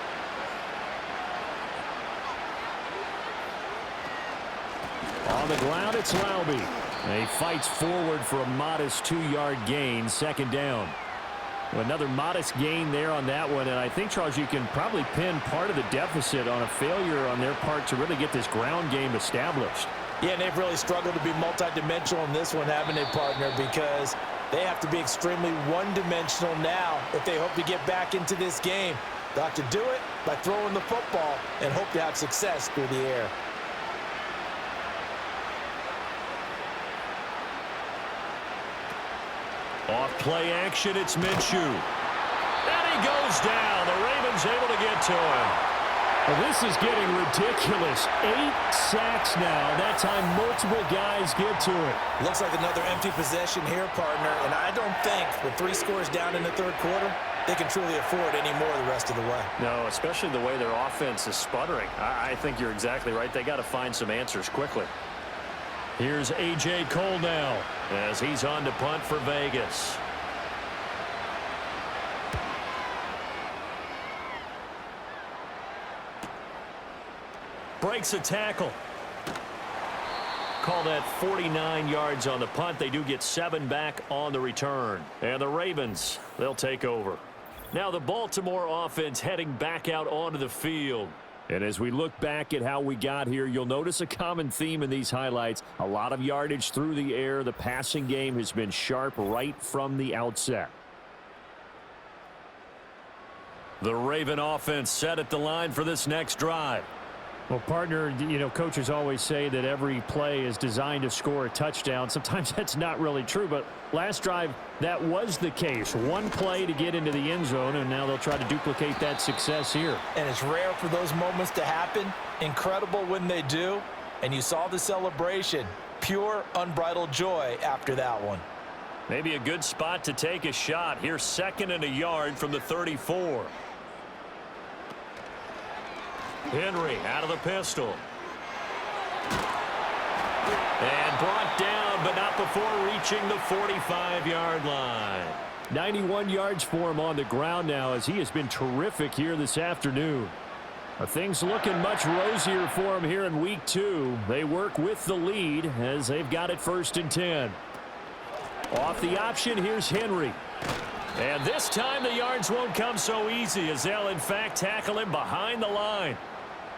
On the ground, it's Laube. He fights forward for a modest 2-yard gain, 2nd down. Another modest gain there on that one, and I think, Charles, you can probably pin part of the deficit on a failure on their part to really get this ground game established. Yeah, and they've really struggled to be multidimensional in this one, haven't they, partner? Because they have to be extremely one-dimensional now if they hope to get back into this game. They'll have to do it by throwing the football and hope to have success through the air. Off play action, it's Minshew. And he goes down. The Ravens able to get to him. Well, this is getting ridiculous. 8 sacks now. That time multiple guys get to it. Looks like another empty possession here, partner. And I don't think with 3 scores down in the 3rd quarter, they can truly afford any more the rest of the way. No, especially the way their offense is sputtering. I think you're exactly right. They got to find some answers quickly. Here's A.J. Cole now as he's on to punt for Vegas. Breaks a tackle. Call that 49 yards on the punt. They do get 7 back on the return. And the Ravens, they'll take over. Now the Baltimore offense heading back out onto the field. And as we look back at how we got here, you'll notice a common theme in these highlights. A lot of yardage through the air. The passing game has been sharp right from the outset. The Raven offense set at the line for this next drive. Well, partner, you know, coaches always say that every play is designed to score a touchdown. Sometimes that's not really true, but last drive, that was the case. One play to get into the end zone, and now they'll try to duplicate that success here. And it's rare for those moments to happen. Incredible when they do. And you saw the celebration. Pure, unbridled joy after that one. Maybe a good spot to take a shot. Here's 2nd and a yard from the 34. Henry out of the pistol. And brought down, but not before reaching the 45-yard line. 91 yards for him on the ground now as he has been terrific here this afternoon. Things looking much rosier for him here in week 2. They work with the lead as they've got it 1st and 10. Off the option, here's Henry. And this time the yards won't come so easy as they'll in fact tackle him behind the line.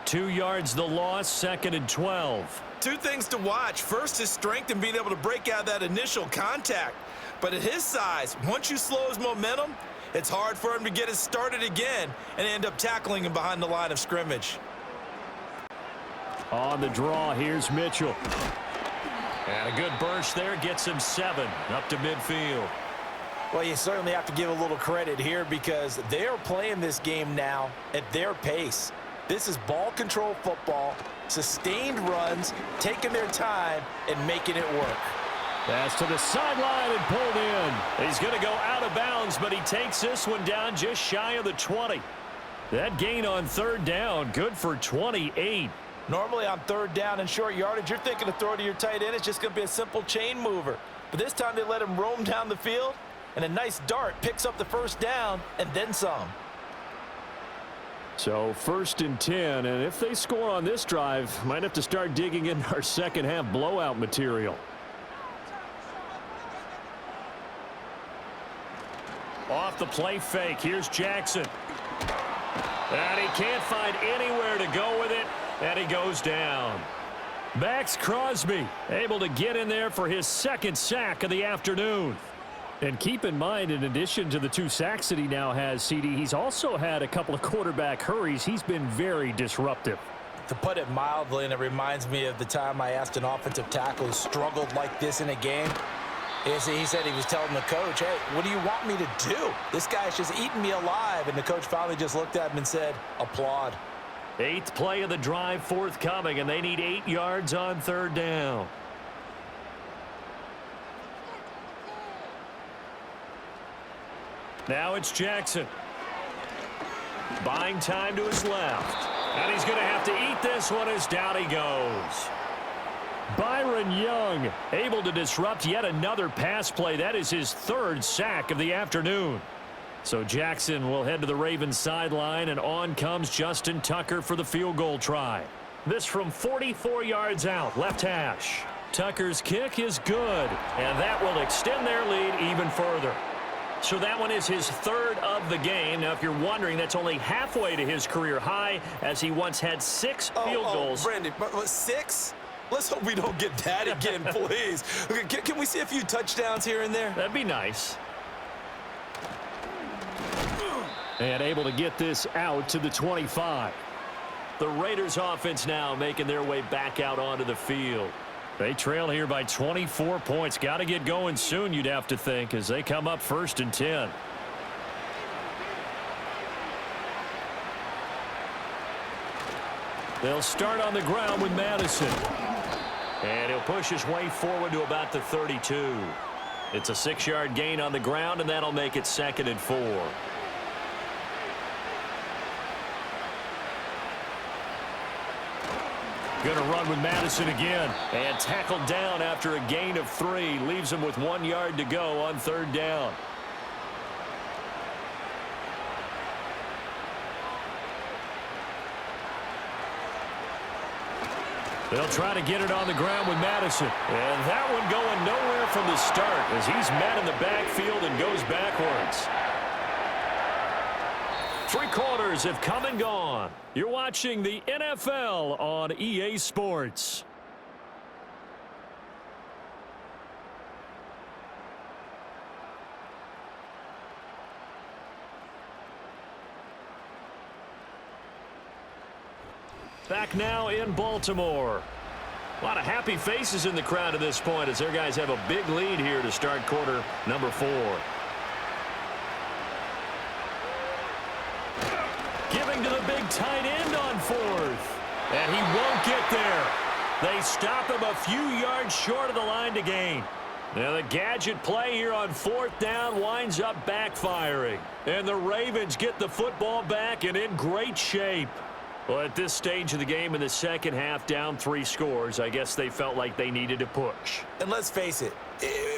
2 yards the loss, 2nd and 12. Two things to watch. First, his strength and being able to break out that initial contact. But at his size, once you slow his momentum, it's hard for him to get it started again and end up tackling him behind the line of scrimmage. On the draw, here's Mitchell. And a good burst there gets him 7 up to midfield. Well, you certainly have to give a little credit here because they're playing this game now at their pace. This is ball control football, sustained runs, taking their time, and making it work. Pass to the sideline and pulled in. He's going to go out of bounds, but he takes this one down just shy of the 20. That gain on 3rd down, good for 28. Normally on 3rd down and short yardage, you're thinking to throw to your tight end. It's just going to be a simple chain mover. But this time they let him roam down the field, and a nice dart picks up the 1st down and then some. So 1st and 10, and if they score on this drive, might have to start digging in our second half blowout material. Off the play fake, here's Jackson. And he can't find anywhere to go with it, and he goes down. Max Crosby able to get in there for his 2nd sack of the afternoon. And keep in mind, in addition to the 2 sacks that he now has, CD, he's also had a couple of quarterback hurries. He's been very disruptive. To put it mildly, and it reminds me of the time I asked an offensive tackle who struggled like this in a game. He said he was telling the coach, hey, what do you want me to do? This guy's just eating me alive. And the coach finally just looked at him and said, applaud. 8th play of the drive forthcoming, and they need 8 yards on 3rd down. Now it's Jackson. Buying time to his left. And he's going to have to eat this one as down he goes. Byron Young able to disrupt yet another pass play. That is his 3rd sack of the afternoon. So Jackson will head to the Ravens sideline, and on comes Justin Tucker for the field goal try. This from 44 yards out, left hash. Tucker's kick is good, and that will extend their lead even further. So that one is his 3rd of the game. Now, if you're wondering, that's only halfway to his career high, as he once had 6 field goals. Brandon, but 6? Let's hope we don't get that again, please. Can we see a few touchdowns here and there? That'd be nice. And able to get this out to the 25. The Raiders offense now making their way back out onto the field. They trail here by 24 points. Got to get going soon, you'd have to think, as they come up 1st and 10. They'll start on the ground with Madison. And he'll push his way forward to about the 32. It's a 6-yard gain on the ground, and that'll make it 2nd and 4. Going to run with Madison again. And tackled down after a gain of 3. Leaves him with 1 yard to go on 3rd down. They'll try to get it on the ground with Madison. And that one going nowhere from the start as he's met in the backfield and goes backwards. Three quarters have come and gone. You're watching the NFL on EA Sports. Back now in Baltimore. A lot of happy faces in the crowd at this point as their guys have a big lead here to start quarter number 4. Giving to the big tight end on 4th. And he won't get there. They stop him a few yards short of the line to gain. Now the gadget play here on 4th down winds up backfiring. And the Ravens get the football back and in great shape. Well, at this stage of the game in the second half, down 3 scores, I guess they felt like they needed to push. And let's face it,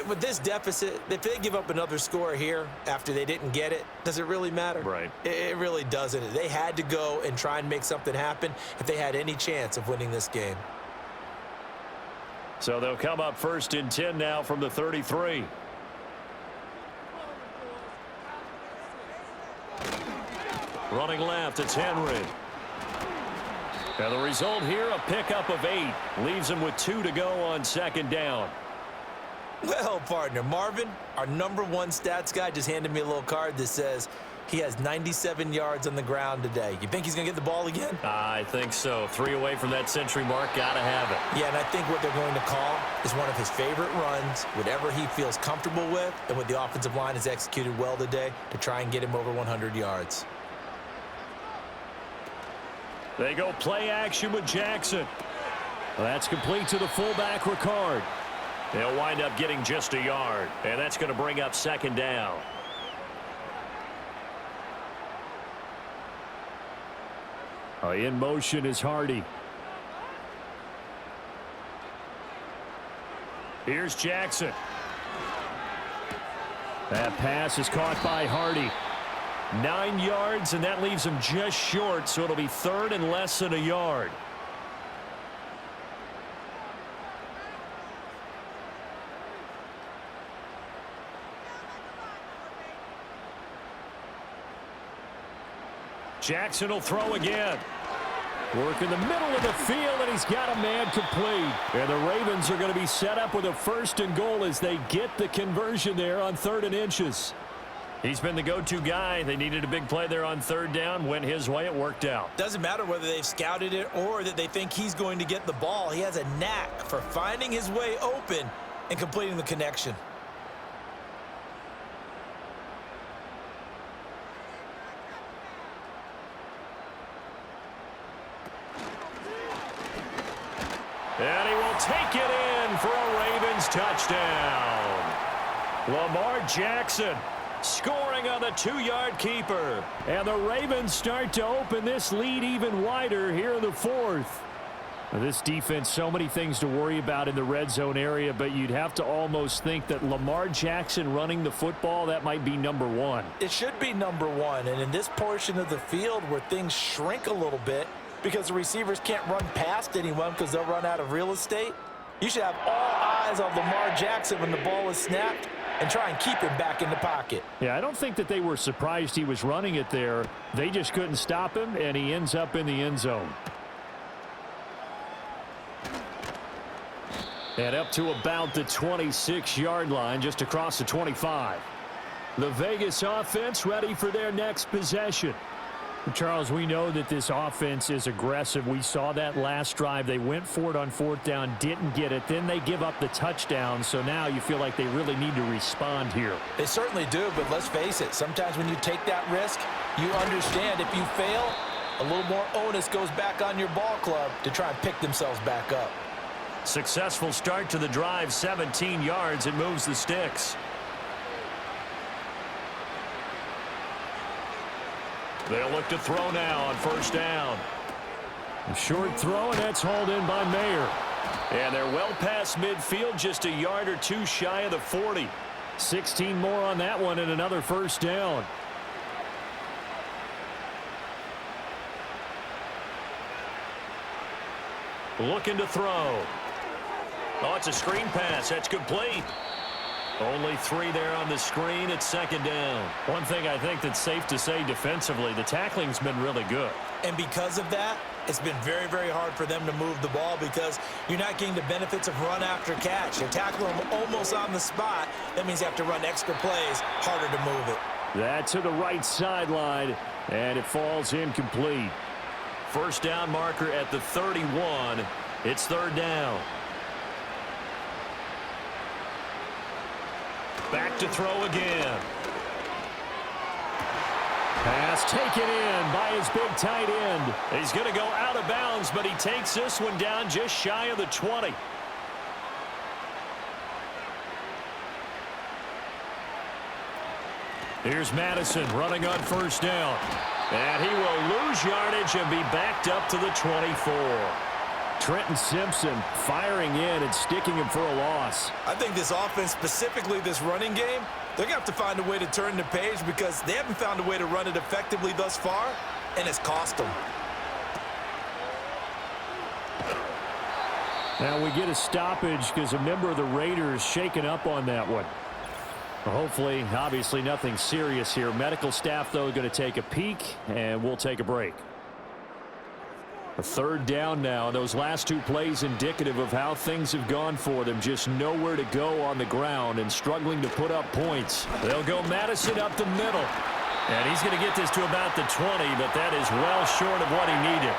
with this deficit, if they give up another score here after they didn't get it, does it really matter? Right. It really doesn't. They had to go and try and make something happen if they had any chance of winning this game. So they'll come up 1st and 10 now from the 33. Running left, it's Henry. And the result here, a pickup of 8. Leaves him with 2 to go on 2nd down. Well, partner, Marvin, our number 1 stats guy, just handed me a little card that says he has 97 yards on the ground today. You think he's going to get the ball again? I think so. 3 away from that century mark. Got to have it. Yeah, and I think what they're going to call is one of his favorite runs, whatever he feels comfortable with, and what the offensive line has executed well today to try and get him over 100 yards. They go play action with Jackson. Well, that's complete to the fullback, Ricard. They'll wind up getting just a yard, and that's going to bring up 2nd down. In motion is Hardy. Here's Jackson. That pass is caught by Hardy. 9 yards, and that leaves him just short, so it'll be 3rd and less than a yard. Jackson will throw again. Work in the middle of the field, and he's got a man complete. And the Ravens are going to be set up with a 1st and goal as they get the conversion there on 3rd and inches. He's been the go-to guy. They needed a big play there on 3rd down. Went his way. It worked out. Doesn't matter whether they've scouted it or that they think he's going to get the ball. He has a knack for finding his way open and completing the connection. And he will take it in for a Ravens touchdown. Lamar Jackson scoring on the 2-yard keeper. And the Ravens start to open this lead even wider here in the 4th. This defense, so many things to worry about in the red zone area, but you'd have to almost think that Lamar Jackson running the football, that might be number 1. It should be number 1, and in this portion of the field where things shrink a little bit because the receivers can't run past anyone because they'll run out of real estate, you should have all eyes on Lamar Jackson when the ball is snapped and try and keep him back in the pocket. Yeah, I don't think that they were surprised he was running it there. They just couldn't stop him, and he ends up in the end zone. And up to about the 26-yard line, just across the 25. The Vegas offense ready for their next possession. Charles, we know that this offense is aggressive. We saw that last drive. They went for it on 4th down, didn't get it. Then they give up the touchdown. So now you feel like they really need to respond here. They certainly do, but let's face it. Sometimes when you take that risk, you understand if you fail, a little more onus goes back on your ball club to try and pick themselves back up. Successful start to the drive, 17 yards. It moves the sticks. They'll look to throw now on 1st down. A short throw, and that's hauled in by Mayer. And they're well past midfield, just a yard or 2 shy of the 40. 16 more on that one, and another 1st down. Looking to throw. Oh, it's a screen pass. That's complete. Only 3 there on the screen at second down. One thing I think that's safe to say defensively, the tackling's been really good. And because of that, it's been very, very hard for them to move the ball because you're not getting the benefits of run after catch. You're tackling them almost on the spot. That means you have to run extra plays, harder to move it. That to the right sideline, and it falls incomplete. First down marker at the 31. It's third down. Back to throw again. Pass taken in by his big tight end. He's going to go out of bounds, but he takes this one down just shy of the 20. Here's Madison running on first down. And he will lose yardage and be backed up to the 24. Trenton Simpson firing in and sticking him for a loss. I think this offense, specifically this running game, they're going to have to find a way to turn the page because they haven't found a way to run it effectively thus far, and it's cost them. Now we get a stoppage because a member of the Raiders shaken up on that one. Hopefully, obviously nothing serious here. Medical staff, though, going to take a peek, and we'll take a break. A third down now. Those last 2 plays indicative of how things have gone for them. Just nowhere to go on the ground and struggling to put up points. They'll go Madison up the middle. And he's going to get this to about the 20, but that is well short of what he needed.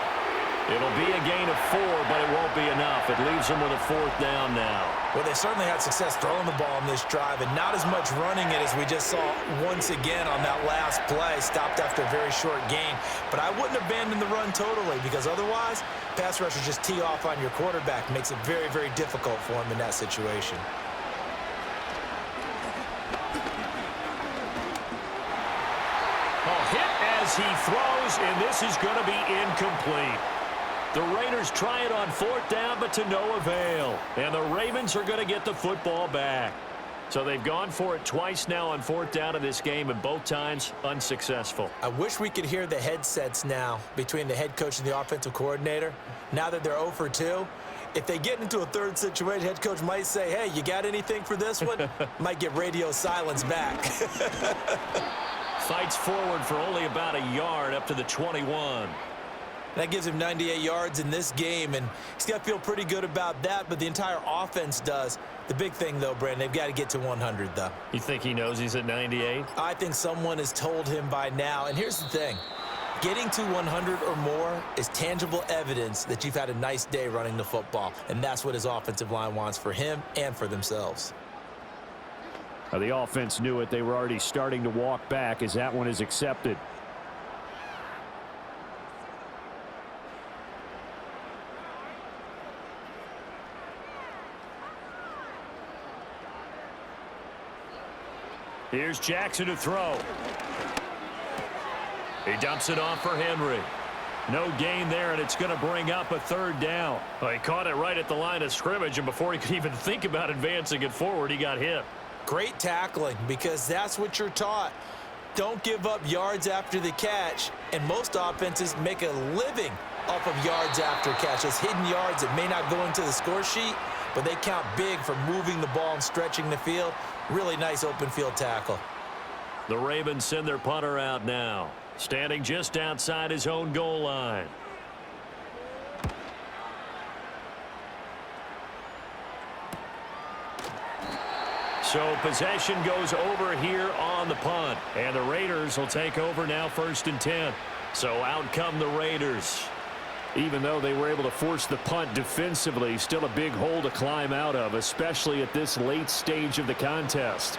It'll be a gain of 4, but it won't be enough. It leaves them with a fourth down now. Well, they certainly had success throwing the ball in this drive and not as much running it as we just saw once again on that last play. Stopped after a very short gain. But I wouldn't abandon the run totally because otherwise, pass rushers just tee off on your quarterback. Makes it very, very difficult for him in that situation. Hit as he throws, and this is going to be incomplete. The Raiders try it on fourth down, but to no avail. And the Ravens are going to get the football back. So they've gone for it twice now on fourth down in this game, and both times unsuccessful. I wish we could hear the headsets now between the head coach and the offensive coordinator. Now that they're 0 for 2, if they get into a third situation, head coach might say, hey, you got anything for this one? Might get radio silence back. Fights forward for only about a yard up to the 21. That gives him 98 yards in this game, and he's got to feel pretty good about that, but the entire offense does. The big thing, though, Brandon, they've got to get to 100, though. You think he knows he's at 98? I think someone has told him by now, and here's the thing. Getting to 100 or more is tangible evidence that you've had a nice day running the football, and that's what his offensive line wants for him and for themselves. The offense knew it. They were already starting to walk back as that one is accepted. Here's Jackson to throw. He dumps it off for Henry. No gain there, and it's going to bring up a third down. Well, he caught it right at the line of scrimmage, and before he could even think about advancing it forward, he got hit. Great tackling, because that's what you're taught. Don't give up yards after the catch, and most offenses make a living off of yards after catch. Those hidden yards that may not go into the score sheet, but they count big for moving the ball and stretching the field. Really nice open field tackle. The Ravens send their punter out now, standing just outside his own goal line. So possession goes over here on the punt, and the Raiders will take over now, 1st and 10. So out come the Raiders. Even though they were able to force the punt defensively, still a big hole to climb out of, especially at this late stage of the contest.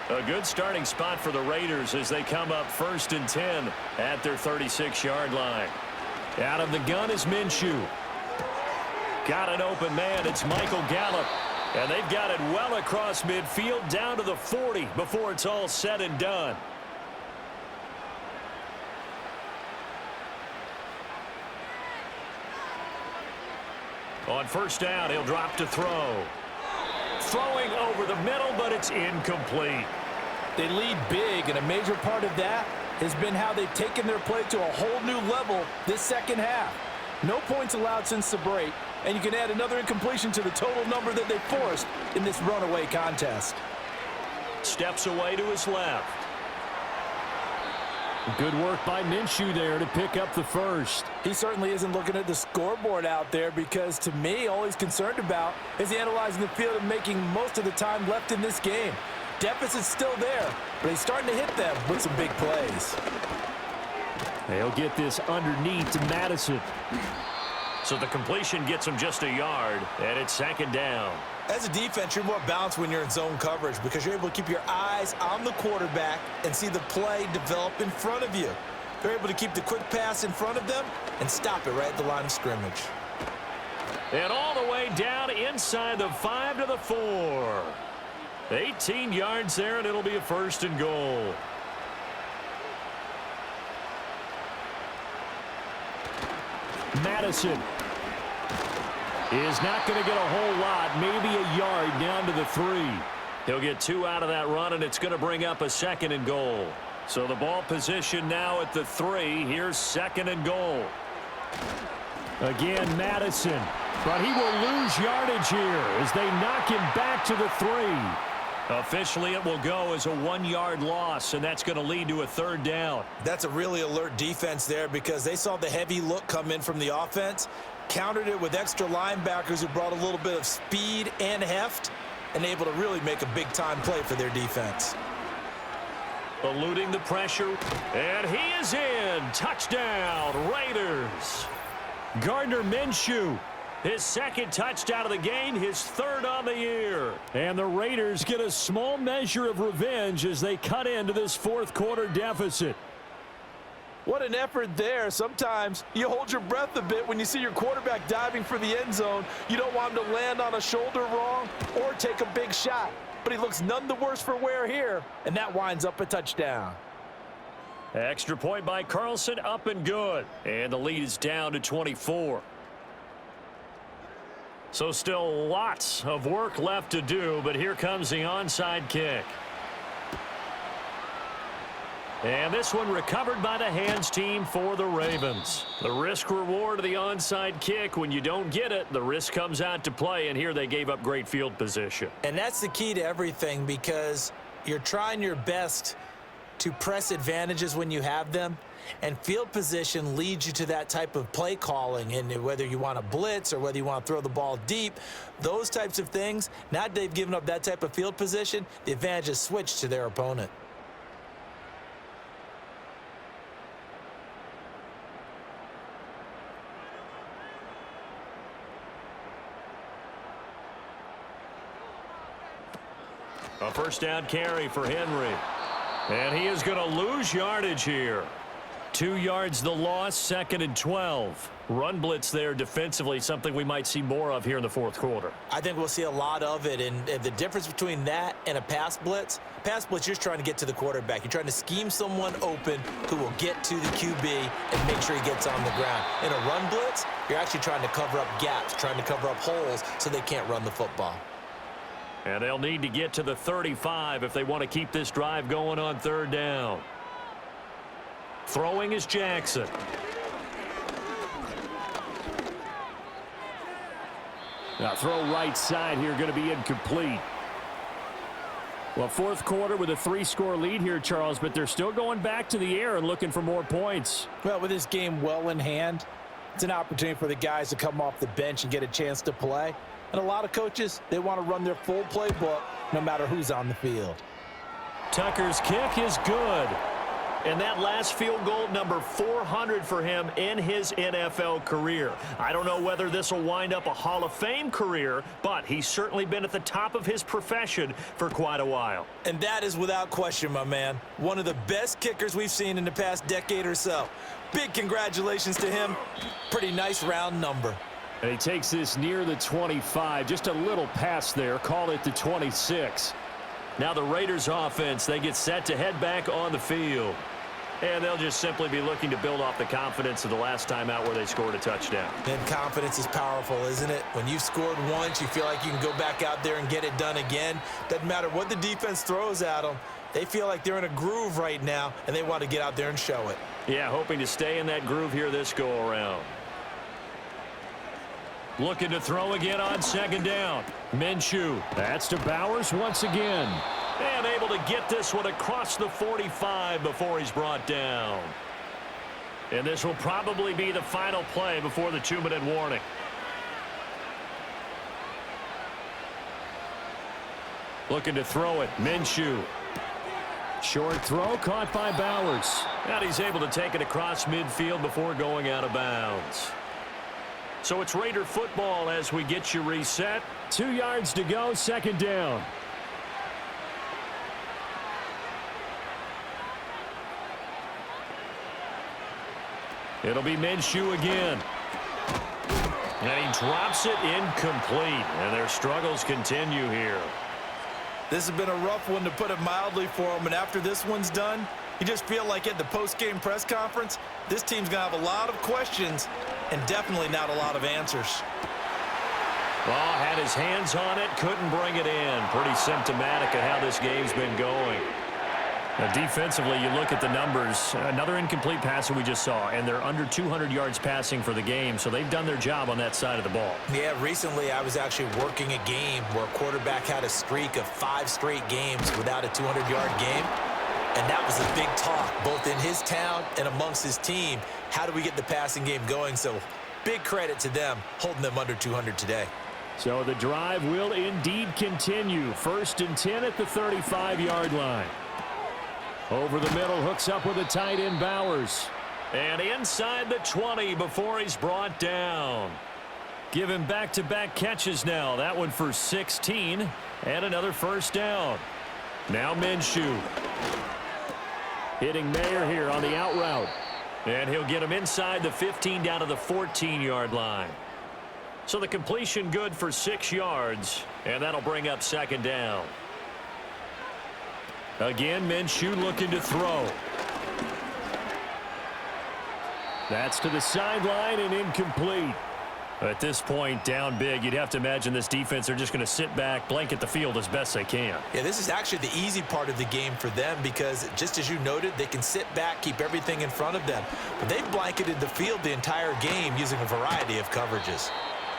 A good starting spot for the Raiders as they come up 1st and 10 at their 36-yard line. Out of the gun is Minshew. Got an open man. It's Michael Gallup. And they've got it well across midfield down to the 40 before it's all said and done. On 1st down, he'll drop to throw. Throwing over the middle, but it's incomplete. They lead big, and a major part of that has been how they've taken their play to a whole new level this second half. No points allowed since the break, and you can add another incompletion to the total number that they forced in this runaway contest. steps away to his left. Good work by Minshew there to pick up the first. He certainly isn't looking at the scoreboard out there because, to me, all he's concerned about is analyzing the field and making most of the time left in this game. Deficit's still there, but he's starting to hit them with some big plays. They'll get this underneath to Madison. So the completion gets him just a yard, and it's second down. As a defense, you're more balanced when you're in zone coverage because you're able to keep your eyes on the quarterback and see the play develop in front of you. They're able to keep the quick pass in front of them and stop it right at the line of scrimmage. And all the way down inside the 5 to the 4. 18 yards there, and it'll be a first and goal. Madison is not going to get a whole lot, maybe a yard down to the 3. He'll get 2 out of that run, and it's going to bring up a second and goal. So the ball position now at the 3. Here's second and goal. Again, Madison. But he will lose yardage here as they knock him back to the 3. Officially, it will go as a 1-yard loss, and that's going to lead to a third down. That's a really alert defense there because they saw the heavy look come in from the offense, countered it with extra linebackers who brought a little bit of speed and heft, and able to really make a big-time play for their defense. Eluding the pressure, and he is in. Touchdown, Raiders. Gardner Minshew. His second touchdown of the game, his third on the year. And the Raiders get a small measure of revenge as they cut into this fourth quarter deficit. What an effort there. Sometimes you hold your breath a bit when you see your quarterback diving for the end zone. You don't want him to land on a shoulder wrong or take a big shot. But he looks none the worse for wear here, and that winds up a touchdown. Extra point by Carlson, up and good. And the lead is down to 24. So still lots of work left to do, but here comes the onside kick. And this one recovered by the hands team for the Ravens. The risk reward of the onside kick, when you don't get it, the risk comes out to play, and here they gave up great field position. And that's the key to everything because you're trying your best to press advantages when you have them, and field position leads you to that type of play calling. And whether you want to blitz or whether you want to throw the ball deep, those types of things, now that they've given up that type of field position, the advantage is switched to their opponent. A first down carry for Henry. And he is going to lose yardage here. 2 yards the loss, second and 12. Run blitz there defensively, something we might see more of here in the fourth quarter. I think we'll see a lot of it, and the difference between that and a pass blitz, you're just trying to get to the quarterback. You're trying to scheme someone open who will get to the QB and make sure he gets on the ground. In a run blitz, you're actually trying to cover up gaps, trying to cover up holes so they can't run the football. And they'll need to get to the 35 if they want to keep this drive going on third down. Throwing is Jackson. Now throw right side here, going to be incomplete. Well, fourth quarter with a 3-score lead here, Charles, but they're still going back to the air and looking for more points. Well, with this game well in hand, it's an opportunity for the guys to come off the bench and get a chance to play. And a lot of coaches, they want to run their full playbook no matter who's on the field. Tucker's kick is good. And that last field goal, number 400 for him in his NFL career. I don't know whether this will wind up a Hall of Fame career, but he's certainly been at the top of his profession for quite a while. And that is without question, my man. One of the best kickers we've seen in the past decade or so. Big congratulations to him. Pretty nice round number. And he takes this near the 25. Just a little pass there. Call it the 26. Now the Raiders offense, they get set to head back on the field. And they'll just simply be looking to build off the confidence of the last time out where they scored a touchdown. And confidence is powerful, isn't it? When you've scored once, you feel like you can go back out there and get it done again. Doesn't matter what the defense throws at them. They feel like they're in a groove right now, and they want to get out there and show it. Yeah, hoping to stay in that groove here this go-around. Looking to throw again on second down. Minshew. That's to Bowers once again. And able to get this one across the 45 before he's brought down. And this will probably be the final play before the 2-minute warning. Looking to throw it, Minshew. Short throw caught by Bowers. And he's able to take it across midfield before going out of bounds. So it's Raider football as we get you reset. 2 yards to go, second down. It'll be Minshew again. And he drops it incomplete. And their struggles continue here. This has been a rough one, to put it mildly, for him. And after this one's done, you just feel like at the post-game press conference, this team's going to have a lot of questions and definitely not a lot of answers. Well, had his hands on it, couldn't bring it in. Pretty symptomatic of how this game's been going. Now, defensively, you look at the numbers. Another incomplete passer we just saw, and they're under 200 yards passing for the game, so they've done their job on that side of the ball. Yeah, recently I was actually working a game where a quarterback had a streak of 5 straight games without a 200-yard game, and that was a big talk, both in his town and amongst his team. How do we get the passing game going? So big credit to them, holding them under 200 today. So the drive will indeed continue. 1st and 10 at the 35-yard line. Over the middle, hooks up with a tight end, Bowers. And inside the 20 before he's brought down. Give him back-to-back catches now. That one for 16 and another first down. Now Minshew. Hitting Mayer here on the out route. And he'll get him inside the 15 down to the 14-yard line. So the completion good for 6 yards. And that'll bring up second down. Again, Minshew looking to throw. That's to the sideline and incomplete. At this point, down big, you'd have to imagine this defense are just going to sit back, blanket the field as best they can. Yeah, this is actually the easy part of the game for them because, just as you noted, they can sit back, keep everything in front of them. But they've blanketed the field the entire game using a variety of coverages.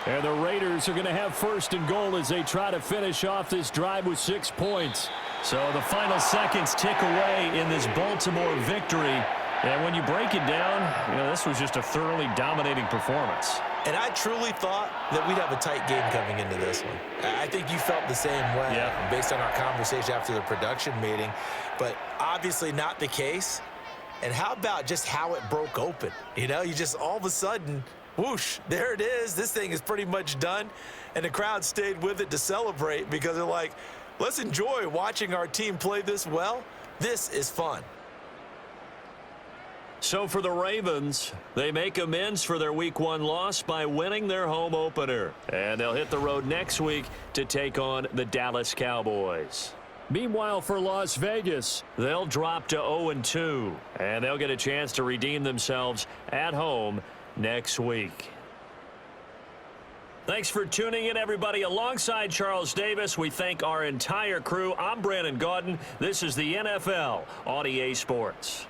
And the Raiders are going to have 1st and goal as they try to finish off this drive with 6 points. So the final seconds tick away in this Baltimore victory. And when you break it down, this was just a thoroughly dominating performance. And I truly thought that we'd have a tight game coming into this one. I think you felt the same way based on our conversation after the production meeting. But obviously not the case. And how about just how it broke open? You just all of a sudden, whoosh, there it is. This thing is pretty much done. And the crowd stayed with it to celebrate because they're like, let's enjoy watching our team play this well. This is fun. So for the Ravens, they make amends for their Week 1 loss by winning their home opener. And they'll hit the road next week to take on the Dallas Cowboys. Meanwhile, for Las Vegas, they'll drop to 0-2, and they'll get a chance to redeem themselves at home next week. Thanks for tuning in, everybody. Alongside Charles Davis, we thank our entire crew. I'm Brandon Gaudin. This is the NFL on EA Sports.